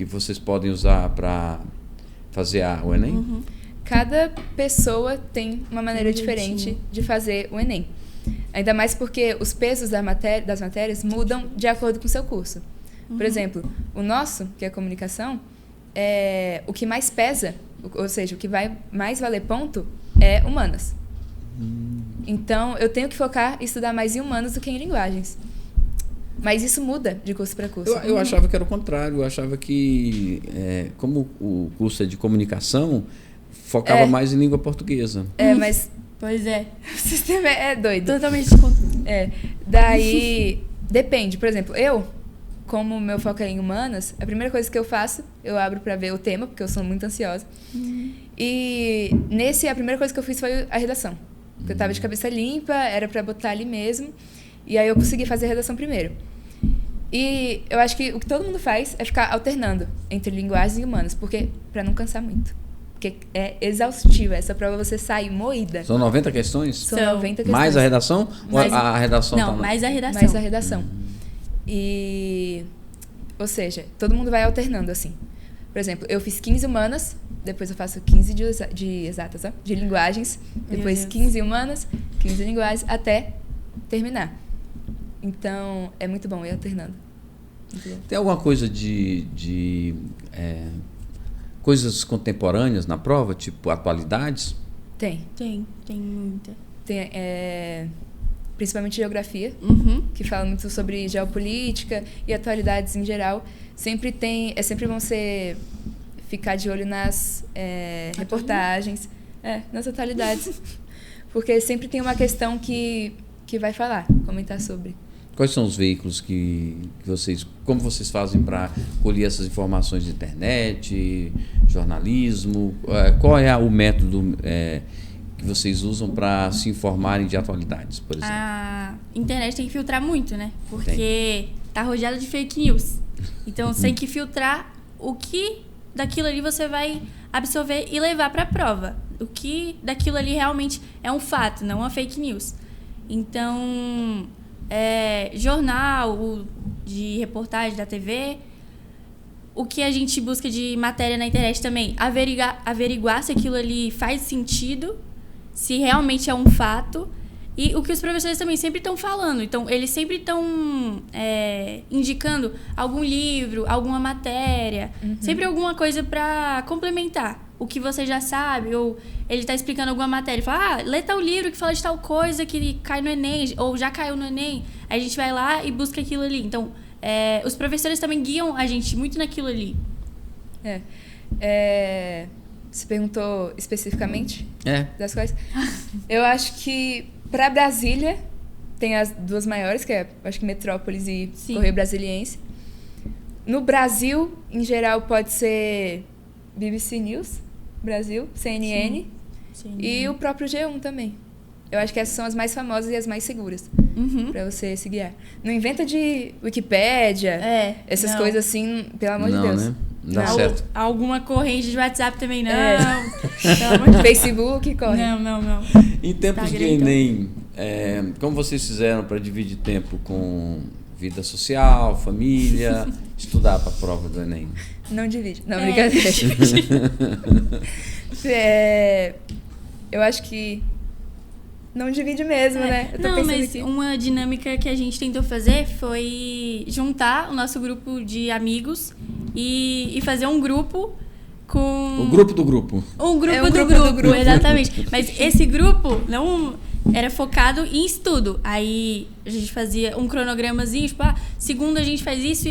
vocês podem usar para fazer o Enem? Cada pessoa tem uma maneira diferente de fazer o Enem. Ainda mais porque os pesos das matérias mudam de acordo com o seu curso. Por exemplo, o nosso, que é comunicação, o que mais pesa, ou seja, o que vai mais valer ponto, é humanas. Então, eu tenho que focar em estudar mais em humanas do que em linguagens. Mas isso muda de curso para curso. Eu achava que era o contrário. Eu achava que, como o curso é de comunicação, focava mais em língua portuguesa. Mas... Pois é. O sistema é doido. Totalmente. Daí, depende. Por exemplo, eu, como o meu foco é em humanas, a primeira coisa que eu faço, eu abro para ver o tema, porque eu sou muito ansiosa. E a primeira coisa que eu fiz foi a redação. Porque eu estava de cabeça limpa, era para botar ali mesmo. E aí eu consegui fazer a redação primeiro. E eu acho que o que todo mundo faz é ficar alternando entre linguagens e humanas, porque para não cansar muito. Porque é exaustiva. Essa prova você sai moída. São 90 questões? São 90 questões. Mais a redação? Mais, ou a redação não, tá mais a redação. Mais a redação. Ou seja, todo mundo vai alternando, assim. Por exemplo, eu fiz 15 humanas, depois eu faço 15 de exatas, ó, de linguagens, depois 15 humanas, 15 linguagens, até terminar. Então, é muito bom ir alternando. Muito bom. Tem alguma coisa coisas contemporâneas na prova, tipo atualidades? Tem muita. Tem, principalmente geografia, que fala muito sobre geopolítica e atualidades em geral. Sempre bom você ficar de olho nas reportagens, nas atualidades, porque sempre tem uma questão que vai comentar sobre. Quais são os veículos como vocês fazem para colher essas informações de internet, jornalismo? Qual é o método que vocês usam para se informarem de atualidades, por exemplo? A internet tem que filtrar muito, né? Porque tá rodeada de fake news. Então, você tem que filtrar o que daquilo ali você vai absorver e levar para a prova. O que daquilo ali realmente é um fato, não uma fake news. Então, jornal, de reportagem da TV, o que a gente busca de matéria na internet também, averiguar se aquilo ali faz sentido, se realmente é um fato, e o que os professores também sempre estão falando. Então, eles sempre estão indicando algum livro, alguma matéria, sempre alguma coisa para complementar o que você já sabe, ou ele está explicando alguma matéria e fala, lê tal livro que fala de tal coisa que cai no Enem, ou já caiu no Enem. Aí a gente vai lá e busca aquilo ali. Então, os professores também guiam a gente muito naquilo ali. Você perguntou especificamente das coisas? Eu acho que para Brasília tem as duas maiores, que acho que Metrópolis e Correio Brasiliense. No Brasil, em geral, pode ser BBC News, Brasil, CNN, e o próprio G1 também. Eu acho que essas são as mais famosas e as mais seguras para você se guiar. Não inventa de Wikipédia, essas coisas assim, pelo amor de Deus. Né? Não dá certo. Alguma corrente de WhatsApp também não. Pelo amor de Facebook, corre. Não. Em tempos de Enem, como vocês fizeram para dividir tempo com vida social, família, estudar para a prova do Enem? Não divide. Não, brincadeira. Eu acho que não divide mesmo, né? Mas uma dinâmica que a gente tentou fazer foi juntar o nosso grupo de amigos e fazer um grupo com... O grupo do grupo. Um grupo do grupo, exatamente. Mas esse grupo não era focado em estudo. Aí a gente fazia um cronogramazinho, tipo, segunda a gente faz isso.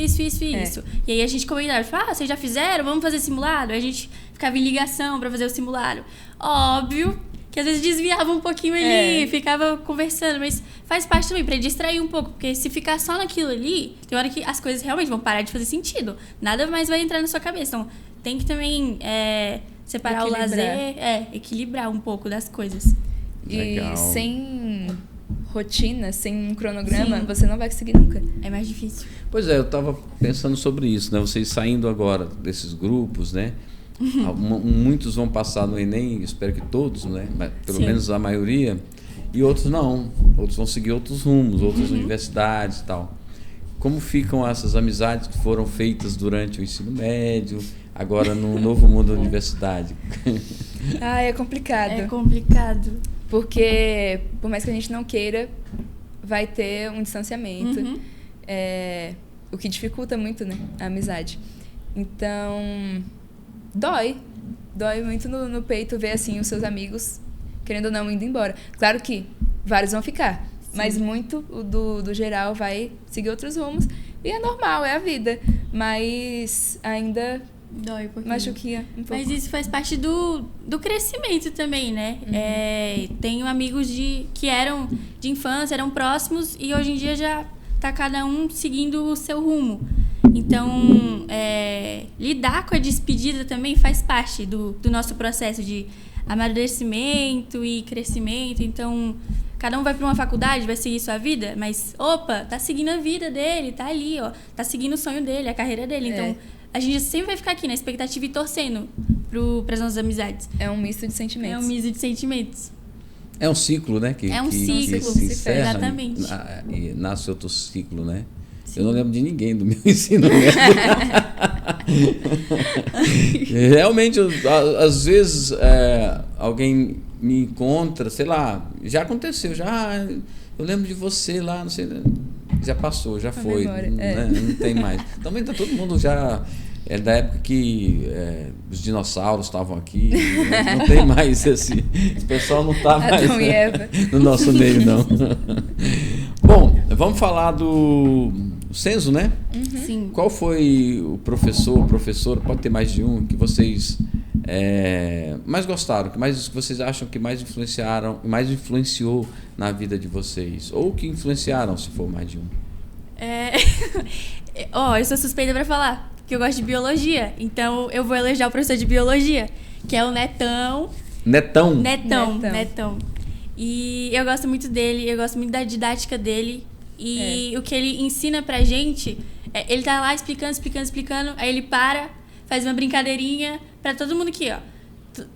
E aí a gente comentava, tipo, vocês já fizeram? Vamos fazer simulado? Aí a gente ficava em ligação para fazer o simulado. Óbvio que às vezes desviava um pouquinho ali, ficava conversando, mas faz parte também pra distrair um pouco, porque se ficar só naquilo ali, tem hora que as coisas realmente vão parar de fazer sentido. Nada mais vai entrar na sua cabeça. Então, tem que também separar o lazer, equilibrar um pouco das coisas. Legal. E sem rotina, sem um cronograma, você não vai conseguir nunca. É mais difícil. Pois eu estava pensando sobre isso, né? Vocês saindo agora desses grupos, né? Muitos vão passar no Enem, espero que todos, né? Mas pelo menos a maioria, e outros não. Outros vão seguir outros rumos, outras universidades e tal. Como ficam essas amizades que foram feitas durante o ensino médio, agora no novo mundo da universidade? É complicado. É complicado. Porque, por mais que a gente não queira, vai ter um distanciamento. O que dificulta muito, né? A amizade. Então... Dói muito no peito ver assim os seus amigos, querendo ou não, indo embora. Claro que vários vão ficar, mas muito do geral vai seguir outros rumos. E é normal, é a vida. Mas ainda dói um pouquinho. Machuquia um pouco. Mas isso faz parte do crescimento também, né? Tenho amigos que eram de infância, eram próximos, e hoje em dia já tá cada um seguindo o seu rumo. Então, lidar com a despedida também faz parte do nosso processo de amadurecimento e crescimento. Então, cada um vai para uma faculdade, vai seguir sua vida, mas, tá seguindo a vida dele, tá ali, ó, tá seguindo o sonho dele, a carreira dele. Então, a gente sempre vai ficar aqui na expectativa e torcendo para as nossas amizades. É um misto de sentimentos. É um misto de sentimentos. É um ciclo, né? É um que ciclo, se encerra, exatamente. E nasce outro ciclo, né? Sim. Eu não lembro de ninguém do meu ensino médio. Realmente, às vezes, alguém me encontra, sei lá, já aconteceu, eu lembro de você lá, não sei, já passou, já foi, não tem mais. Também tá todo mundo já... É da época que os dinossauros estavam aqui, né? Não tem mais esse pessoal não está mais no nosso meio, não. Bom, vamos falar do Censo, né? Uhum. Sim. Qual foi o professora, pode ter mais de um, que vocês mais gostaram, que vocês acham que mais influenciou na vida de vocês? Ou que influenciaram, se for mais de um? Eu sou suspeita para falar. Que eu gosto de biologia, então eu vou elogiar o professor de biologia, que é o Netão. Netão. E eu gosto muito dele, eu gosto muito da didática dele. E o que ele ensina pra gente, ele tá lá explicando, aí ele faz uma brincadeirinha pra todo mundo aqui, ó.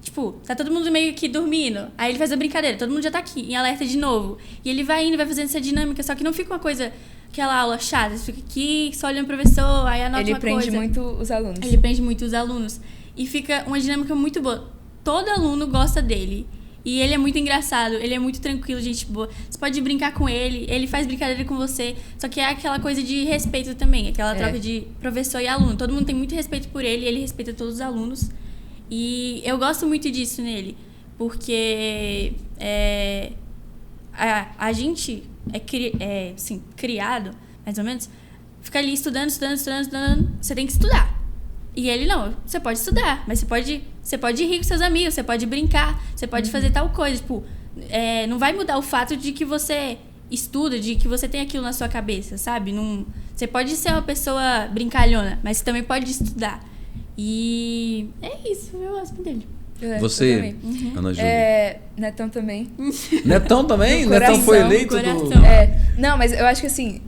Tipo, tá todo mundo meio que dormindo, aí ele faz a brincadeira, todo mundo já tá aqui, em alerta de novo. E ele vai indo, vai fazendo essa dinâmica, só que não fica uma coisa... Aquela aula chata, você fica aqui, só olhando o professor, aí anota uma coisa. Ele prende muito os alunos. Ele prende muito os alunos. E fica uma dinâmica muito boa. Todo aluno gosta dele. E ele é muito engraçado, ele é muito tranquilo, gente boa. Você pode brincar com ele, ele faz brincadeira com você. Só que é aquela coisa de respeito também, aquela troca de professor e aluno. Todo mundo tem muito respeito por ele, ele respeita todos os alunos. E eu gosto muito disso nele, porque a gente criado, mais ou menos, fica ali estudando. Você tem que estudar. E ele não, você pode estudar, mas você pode rir com seus amigos, você pode brincar, você pode fazer tal coisa. Tipo, não vai mudar o fato de que você estuda, de que você tem aquilo na sua cabeça, sabe? Não, você pode ser uma pessoa brincalhona, mas você também pode estudar. E é isso, eu gosto dele. Você, Ana Júlia? Netão também. Netão também? Netão foi eleito Não, mas eu acho que assim,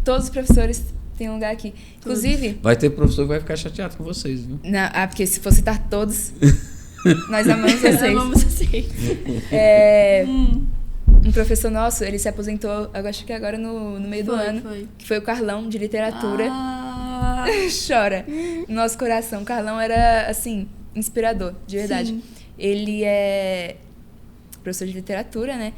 todos os professores têm um lugar aqui. Inclusive... Vai ter professor que vai ficar chateado com vocês, viu? Não, porque se for citar todos, nós amamos vocês. Amamos vocês. Um professor nosso, ele se aposentou, eu acho que agora no meio do ano, que foi o Carlão, de literatura. Chora. No nosso coração. O Carlão era, assim... inspirador, de verdade. Sim. Ele é professor de literatura, né?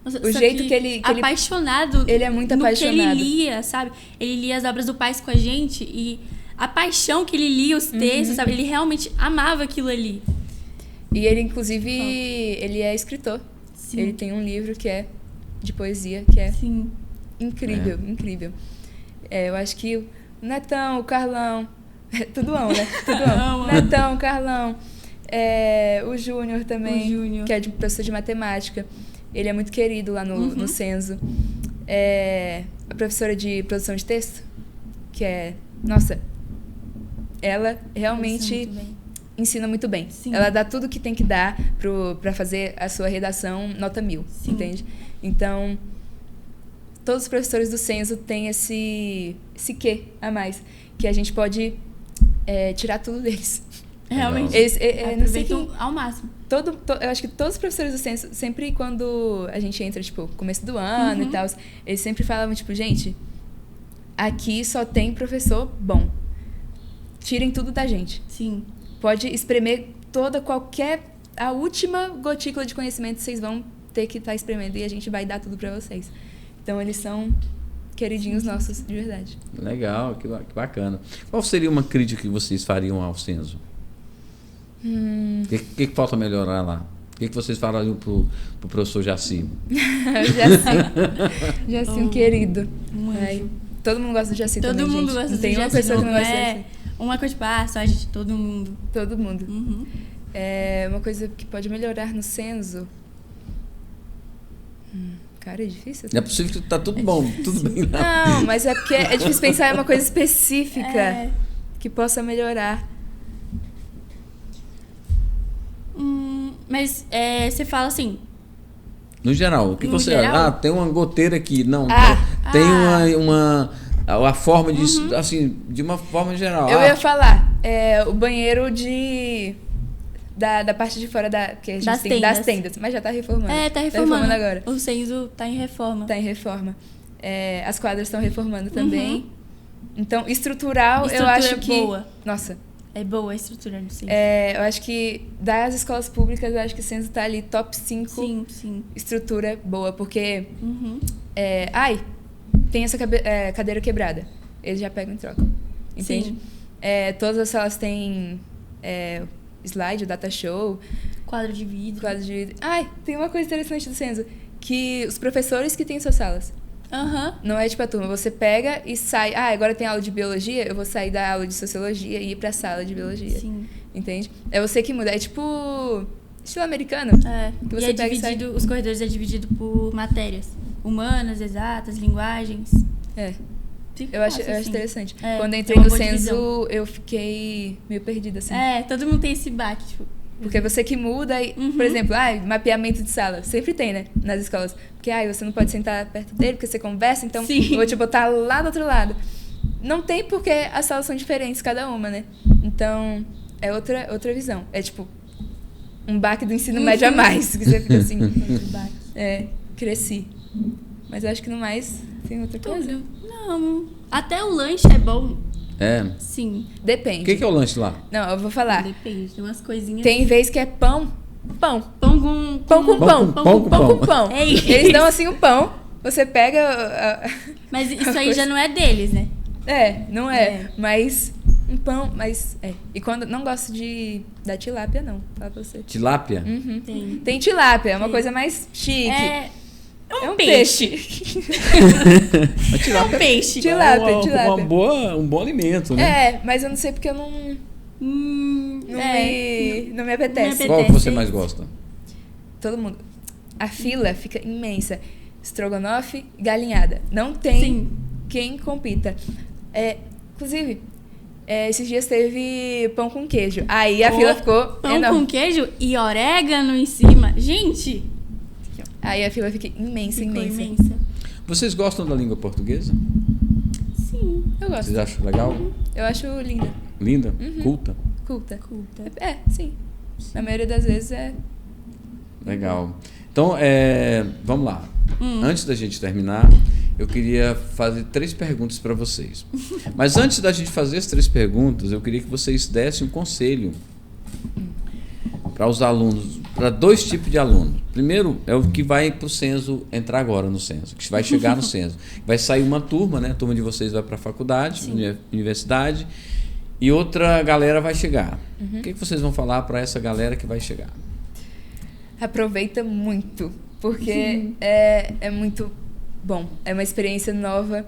Nossa, o jeito que ele... apaixonado. Ele é muito apaixonado. Que ele lia, sabe? Ele lia as obras do Pais com a gente e a paixão que ele lia os textos, sabe? Ele realmente amava aquilo ali. E ele, inclusive, ele é escritor. Sim. Ele tem um livro que é de poesia, que é incrível, incrível. Eu acho que o Netão, o Carlão... Tudo amo, né? Tudo amo. Netão, Carlão. O Júnior também, que é professor de matemática. Ele é muito querido lá no Censo. A professora de produção de texto, que é... Nossa, ela realmente ensina muito bem. Sim. Ela dá tudo que tem que dar pra fazer a sua redação nota 1000, entende? Então, todos os professores do Censo têm esse quê a mais, que a gente pode... tirar tudo deles. Realmente. Aproveitam ao máximo. Eu acho que todos os professores do Censo, sempre quando a gente entra, tipo, começo do ano e tal, eles sempre falavam, tipo, gente, aqui só tem professor bom. Tirem tudo da gente. Sim. Pode espremer a última gotícula de conhecimento vocês vão ter que estar espremendo e a gente vai dar tudo pra vocês. Então, eles são... queridinhos nossos, de verdade. Legal, que bacana. Qual seria uma crítica que vocês fariam ao Censo? O que falta melhorar lá? O que vocês falariam pro professor Jaci? Jaci, um querido. Todo mundo gosta do Jaci também, gente. Todo mundo gosta do Jaci. Não tem uma pessoa que não gosta do Jaci. Uma coisa de só a gente, todo mundo. Todo mundo. Uma coisa que pode melhorar no Censo... Cara, é difícil. Não é possível que tá tudo bom, tudo bem. Não, mas é porque é difícil pensar em uma coisa específica É. que possa melhorar. Mas você fala assim, No geral, o que No você... geral? Ah, tem uma goteira aqui. Não, Ah. tem a forma de... Assim, de uma forma geral. Eu ia falar, o banheiro da parte de fora que a gente Das tem, das tendas. tendas. Mas já tá reformando. tá reformando. agora. O Senso tá em reforma. Tá em reforma. As quadras estão reformando também. Então, estrutural, eu Estrutura acho que... boa. Nossa, É boa a estrutura do Senso. eu acho que das escolas públicas, eu acho que o Senso tá ali top 5 Sim. estrutura boa. Porque, Uhum. tem essa cadeira quebrada. Eles já pegam e trocam. Entende? Sim. Todas as salas têm slide, o data show, Quadro de vidro. quadro de vidro. Tem uma coisa interessante do Senso, que os professores que têm suas salas. Aham. Não é tipo a turma, você pega e sai. Agora tem aula de biologia, eu vou sair da aula de sociologia e ir pra sala de biologia. Sim. Entende? É você que muda. É tipo estilo americano. E Que você é pega e sai. dividido, os corredores é dividido por matérias. Humanas, exatas, linguagens. Fica Eu acho fácil, assim. interessante. É, Quando eu é entrei uma no boa Senso, divisão. eu fiquei meio perdida, assim. Todo mundo tem esse baque, tipo. Porque você que muda, por exemplo, mapeamento de sala. Sempre tem, né? Nas escolas. Porque, você não pode sentar perto dele, porque você conversa, então Sim. eu vou te botar lá do outro lado. Não tem porque as salas são diferentes, cada uma, né? Então, é outra visão. É tipo um baque do ensino médio a mais, que você fica assim, Outro baque. cresci. Mas eu acho que no mais tem outra coisa. Tudo. Não. Até o lanche é bom. É. Sim. Depende. O que é o lanche lá? Não, eu vou falar. Depende. Tem umas coisinhas. Tem vez que é pão. Pão com Pão com pão. Pão com Pão com pão. É isso. Eles dão assim o pão, você pega... Mas isso aí já não é deles, né? Não é. Mas um pão, mas... E quando... Não gosto da tilápia, não. Fala pra você. Tilápia? Uhum. Tem. Tem tilápia, é uma Tem. coisa mais chique. É É um peixe. A tilápia peixe. Tilápia, é tilápia. um bom alimento, né? Mas eu não sei porque eu não me apetece. Não me apetece. Qual que você mais gosta? Todo mundo. A fila fica imensa. Estrogonofe, galinhada. Não tem Sim. quem compita. Inclusive, esses dias teve pão com queijo. Aí a fila ficou Pão enorme. com queijo e orégano em cima. Gente, Aí a fila fica imensa, ficou imensa. imensa. Vocês gostam da língua portuguesa? Sim. Eu gosto. Vocês acham legal? Eu acho linda. Linda? Culta? Culta. Culta. Sim. Na maioria das vezes Legal. Então, vamos lá. Antes da gente terminar, eu queria fazer 3 perguntas para vocês. Mas antes da gente fazer as 3 perguntas, eu queria que vocês dessem um conselho para os alunos, para 2 tipos de alunos. Primeiro é o que vai para o Senso entrar agora no Senso, que vai chegar no Senso. Vai sair uma turma, né? A turma de vocês vai para a faculdade, universidade, e outra galera vai chegar. O que vocês vão falar para essa galera que vai chegar? aproveita muito, porque é muito bom. É uma experiência nova,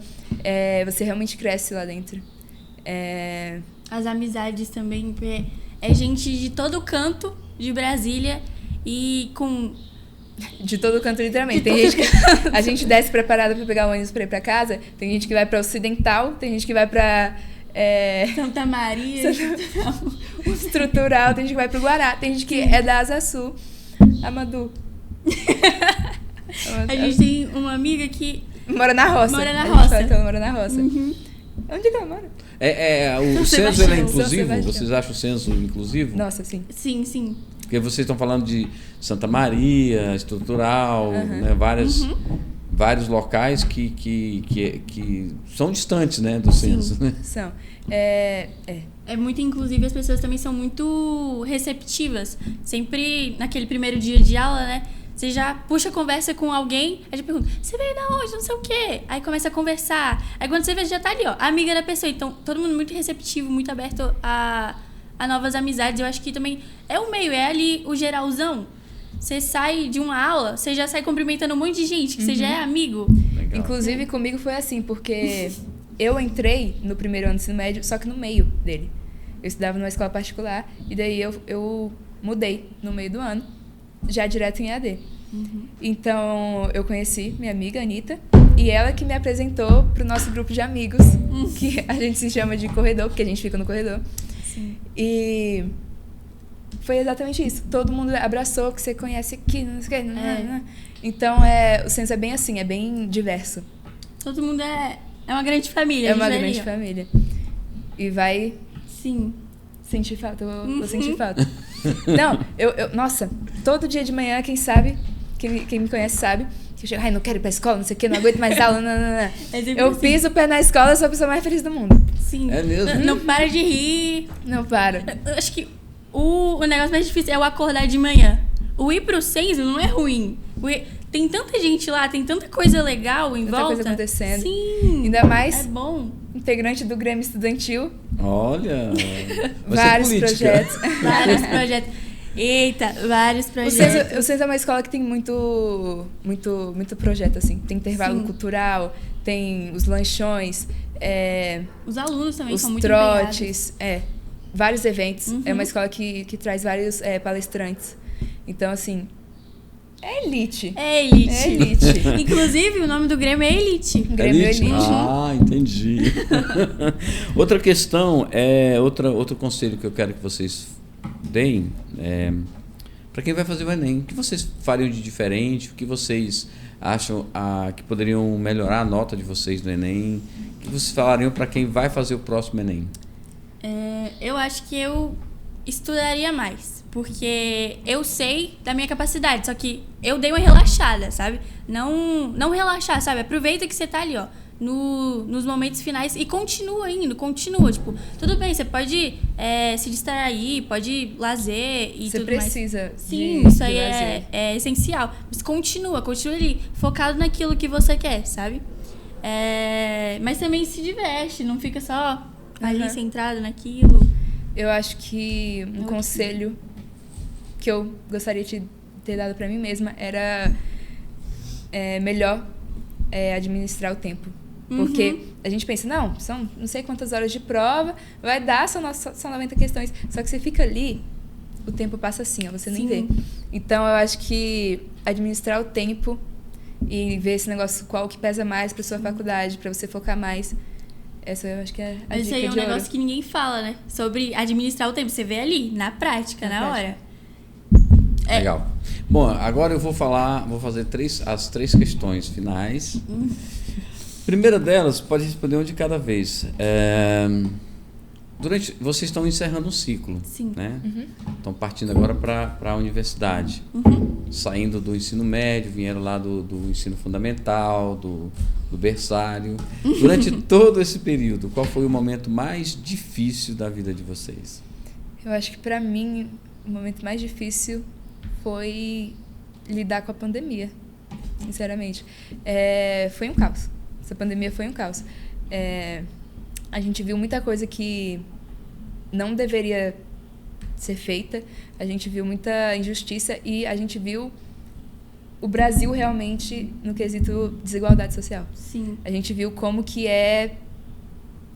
você realmente cresce lá dentro. As amizades também, porque é gente de todo canto de Brasília e com... De todo canto, literalmente. Tem gente que a gente desce preparada para pegar o ônibus para ir para casa, tem gente que vai para Ocidental, tem gente que vai para Santa Maria. Estrutural, tem gente que vai para o Guará, tem gente que é da Asa Sul. Amadu. A gente tem uma amiga que mora na roça. Mora na A gente roça. fala que ela mora na roça. Uhum. Onde que ela mora? O São censo ele é Sebastião. inclusivo? São Sebastião. Vocês acham o censo inclusivo? Nossa, sim. Sim, sim. Porque vocês estão falando de Santa Maria, Estrutural, né, vários locais que são distantes, né, do censo. Né? São. É muito inclusive, as pessoas também são muito receptivas. Sempre naquele primeiro dia de aula, né? Você já puxa a conversa com alguém, aí já pergunta, você veio da onde? Não sei o quê. Aí começa a conversar. Aí quando você vê, já tá ali, ó, amiga da pessoa. Então, todo mundo muito receptivo, muito aberto a novas amizades. Eu acho que também é o meio, é ali o geralzão. Você sai de uma aula, você já sai cumprimentando um monte de gente, que você já é amigo. Legal. Inclusive, comigo foi assim, porque eu entrei no primeiro ano do ensino médio, só que no meio dele. Eu estudava numa escola particular, e daí eu mudei no meio do ano, já direto em EAD. Então, eu conheci minha amiga, Anitta, e ela que me apresentou pro nosso grupo de amigos, que a gente se chama de corredor, porque a gente fica no corredor. Sim. E foi exatamente isso. Todo mundo abraçou, que você conhece aqui, não sei o que. Então, o Senso é bem assim, é bem diverso. Todo mundo é uma grande família. É uma grande família. E vai Sim. sentir falta, eu vou sentir falta. Não, nossa, todo dia de manhã, quem sabe, quem me conhece sabe, que eu chego, não quero ir pra escola, não sei o que, não aguento mais aula, não. É Eu assim. piso o pé na escola, eu sou a pessoa mais feliz do mundo. Sim. É mesmo? Não para de rir. Não para. Eu acho que o negócio mais difícil é o acordar de manhã. O ir pro Senso não é ruim. Tem tanta gente lá, tem tanta coisa legal em Tanta volta. coisa acontecendo. Sim. Ainda mais É bom. integrante do Grêmio Estudantil, Olha, vai vários ser política. projetos. Vários projetos. Eita, vários projetos. O Senso é uma escola que tem muito projeto, assim. Tem intervalo Sim. cultural, tem os lanchões, Os alunos também os são muito empenhados. trotes, vários eventos. É uma escola que traz vários palestrantes. Então, assim, é elite. É elite. É elite. Inclusive, o nome do Grêmio é Elite. Grêmio Elite? Elite. Ah, entendi. Outra questão, outro conselho que eu quero que vocês deem, para quem vai fazer o Enem, o que vocês fariam de diferente, o que vocês acham que poderiam melhorar a nota de vocês no Enem, o que vocês falariam para quem vai fazer o próximo Enem? Eu acho que eu estudaria mais, porque eu sei da minha capacidade, só que eu dei uma relaxada, sabe? Não relaxar, sabe? Aproveita que você tá ali, ó, nos momentos finais e continua indo, tipo, tudo bem, você pode se distrair, pode lazer e Você tudo mais. precisa Sim, de isso aí lazer. é essencial. Mas continua ali, focado naquilo que você quer, sabe? Mas também se diverte, não fica só ali centrado naquilo. Eu acho que um conselho que eu gostaria de ter dado pra mim mesma era melhor administrar o tempo. Porque a gente pensa, não, são não sei quantas horas de prova, vai dar, são 90 questões. Só que você fica ali, o tempo passa assim, ó, você nem vê. Então, eu acho que administrar o tempo e ver esse negócio, qual que pesa mais pra sua faculdade, pra você focar mais. Essa eu acho que é a Mas isso dica aí é um de ouro. negócio que ninguém fala, né? Sobre administrar o tempo. Você vê ali, na prática, na hora. Legal. Bom, agora eu vou fazer as três questões finais. Primeira delas, pode responder uma de cada vez. Vocês estão encerrando um ciclo, Sim. né? Estão partindo agora para a universidade. Saindo do ensino médio, vieram lá do ensino fundamental, do berçário. Durante todo esse período, qual foi o momento mais difícil da vida de vocês? Eu acho que pra mim o momento mais difícil foi lidar com a pandemia, sinceramente. Foi um caos. Essa pandemia foi um caos. A gente viu muita coisa que não deveria ser feita, a gente viu muita injustiça e a gente viu o Brasil realmente no quesito desigualdade social. Sim. A gente viu como que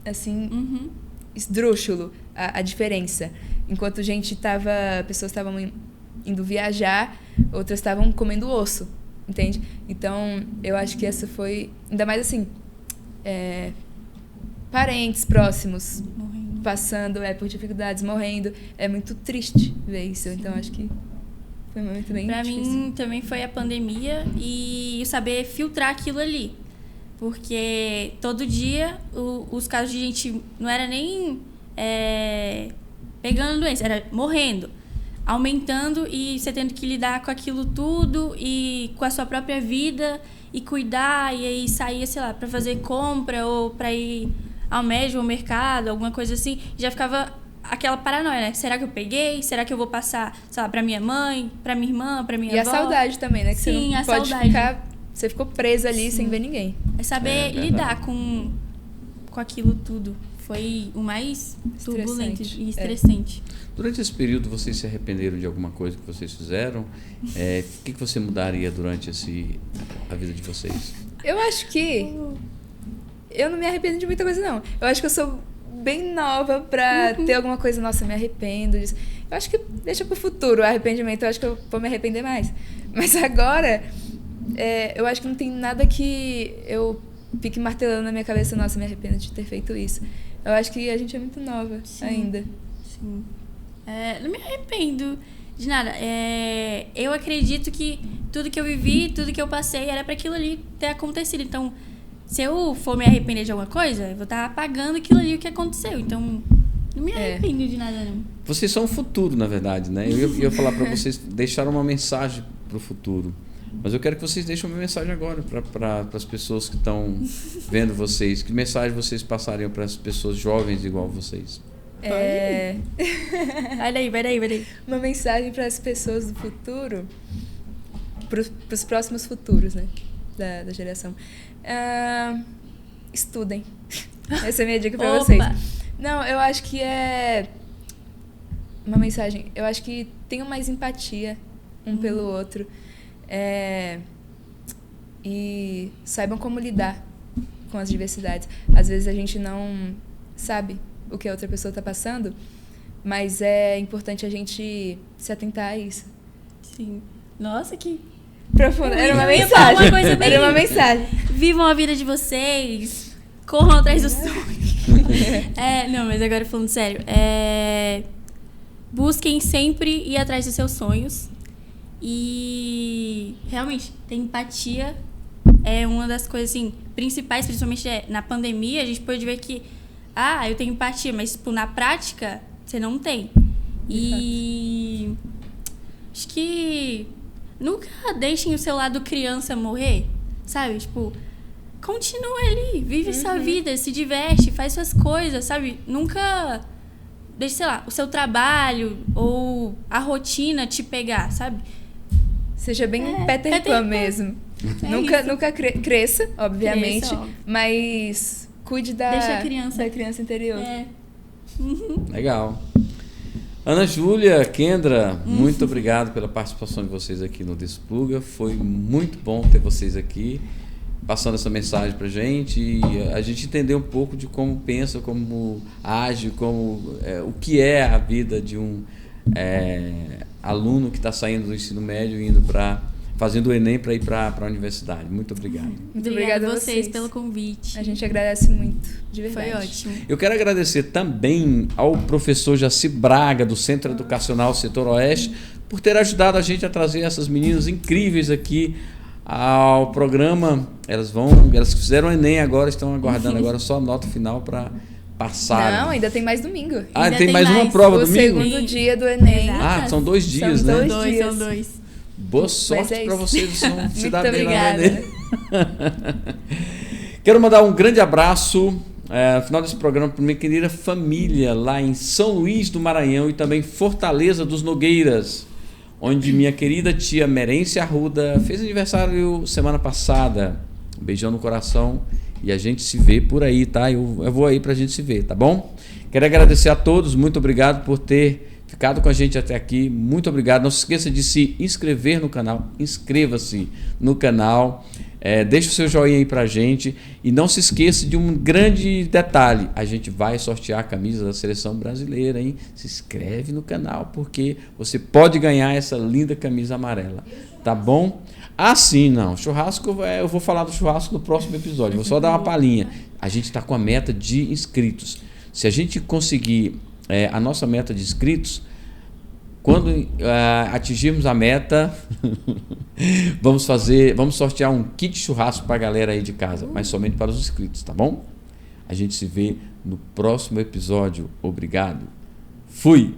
assim, esdrúxulo a diferença. Enquanto pessoas estavam indo viajar, outras estavam comendo osso, entende? Então, eu acho que essa foi, ainda mais assim, parentes próximos Morrendo. passando por dificuldades, morrendo. É muito triste ver isso. Então, acho que foi um momento bem Pra difícil. mim, também foi a pandemia e saber filtrar aquilo ali. Porque todo dia os casos de gente não era nem pegando doença, era morrendo, aumentando e você tendo que lidar com aquilo tudo e com a sua própria vida e cuidar e aí sair, sei lá, pra fazer compra ou pra ir ao médico, ao mercado, alguma coisa assim, já ficava aquela paranoia, né? Será que eu peguei? Será que eu vou passar, sei lá, pra minha mãe, pra minha irmã, pra minha E avó? a saudade também, né? Que Sim, você não a pode saudade. ficar... Você ficou presa ali sem ver ninguém. É saber verdade. lidar com aquilo tudo. Foi o mais turbulento Estressante. e estressante. Durante esse período, vocês se arrependeram de alguma coisa que vocês fizeram? O que você mudaria durante a vida de vocês? Eu acho que... Eu não me arrependo de muita coisa, não. Eu acho que eu sou bem nova pra ter alguma coisa, nossa, me arrependo disso. Eu acho que deixa pro futuro o arrependimento, eu acho que eu vou me arrepender mais. Mas agora, eu acho que não tem nada que eu fique martelando na minha cabeça, nossa, me arrependo de ter feito isso. Eu acho que a gente é muito nova ainda. Sim. Não me arrependo de nada. Eu acredito que tudo que eu vivi, tudo que eu passei, era para aquilo ali ter acontecido. Então, se eu for me arrepender de alguma coisa, eu vou estar apagando aquilo ali que aconteceu. Então, não me arrependo de nada, não. Vocês são o futuro, na verdade, né? Eu ia falar para vocês deixar uma mensagem para o futuro. Mas eu quero que vocês deixem uma mensagem agora para as pessoas que estão vendo vocês. Que mensagem vocês passariam para as pessoas jovens igual vocês? Vai daí. Uma mensagem para as pessoas do futuro, para os próximos futuros, né? Da geração. Estudem. Essa é a minha dica para vocês. Não, eu acho que é uma mensagem. Eu acho que tenham mais empatia um pelo outro. E saibam como lidar com as diversidades. Às vezes a gente não sabe o que a outra pessoa está passando, mas é importante a gente se atentar a isso. Sim. Nossa, que profundo. Era uma mensagem. Era uma mensagem. Vivam a vida de vocês, corram atrás dos sonhos. Não, mas agora falando sério, busquem sempre ir atrás dos seus sonhos. E realmente, ter empatia é uma das coisas assim, principais, principalmente na pandemia, a gente pode ver que eu tenho empatia, mas tipo, na prática você não tem. E acho que nunca deixem o seu lado criança morrer, sabe? Tipo, continua ali, vive sua vida, se diverte, faz suas coisas, sabe? Nunca deixe, sei lá, o seu trabalho ou a rotina te pegar, sabe? Seja bem Peter Pan mesmo. Nunca cresça, obviamente, mas cuide da criança interior. Legal. Ana Júlia, Kendra, muito obrigado pela participação de vocês aqui no Despluga. Foi muito bom ter vocês aqui, passando essa mensagem pra gente e a gente entender um pouco de como pensa, como age, o que é a vida de um aluno que está saindo do ensino médio e fazendo o Enem para ir para a universidade. Muito obrigado. Muito obrigada a vocês pelo convite. A gente agradece muito, de verdade. Foi ótimo. Eu quero agradecer também ao professor Jaci Braga, do Centro Educacional Setor Oeste, por ter ajudado a gente a trazer essas meninas incríveis aqui ao programa. Elas fizeram o Enem agora, estão aguardando agora só a nota final para passar. Não, ainda tem mais domingo. Ainda tem mais uma prova domingo? O segundo dia do Enem. São 2 dias, né? São dois. Boa sorte para vocês, vão se dar bem lá no Enem. Quero mandar um grande abraço no final desse programa para minha querida família lá em São Luís do Maranhão e também Fortaleza dos Nogueiras, onde minha querida tia Merência Arruda fez aniversário semana passada. Um beijão no coração e a gente se vê por aí, tá? Eu vou aí pra gente se ver, tá bom? Quero agradecer a todos, muito obrigado por ter ficado com a gente até aqui, muito obrigado. Não se esqueça de se inscrever no canal, inscreva-se no canal, deixa o seu joinha aí pra gente e não se esqueça de um grande detalhe, a gente vai sortear a camisa da Seleção Brasileira, hein? Se inscreve no canal porque você pode ganhar essa linda camisa amarela, tá bom? Sim, não, churrasco, eu vou falar do churrasco no próximo episódio, vou só dar uma palhinha. A gente está com a meta de inscritos, se a gente conseguir a nossa meta de inscritos, quando atingirmos a meta, vamos sortear um kit churrasco para a galera aí de casa, mas somente para os inscritos, tá bom? A gente se vê no próximo episódio. Obrigado. Fui!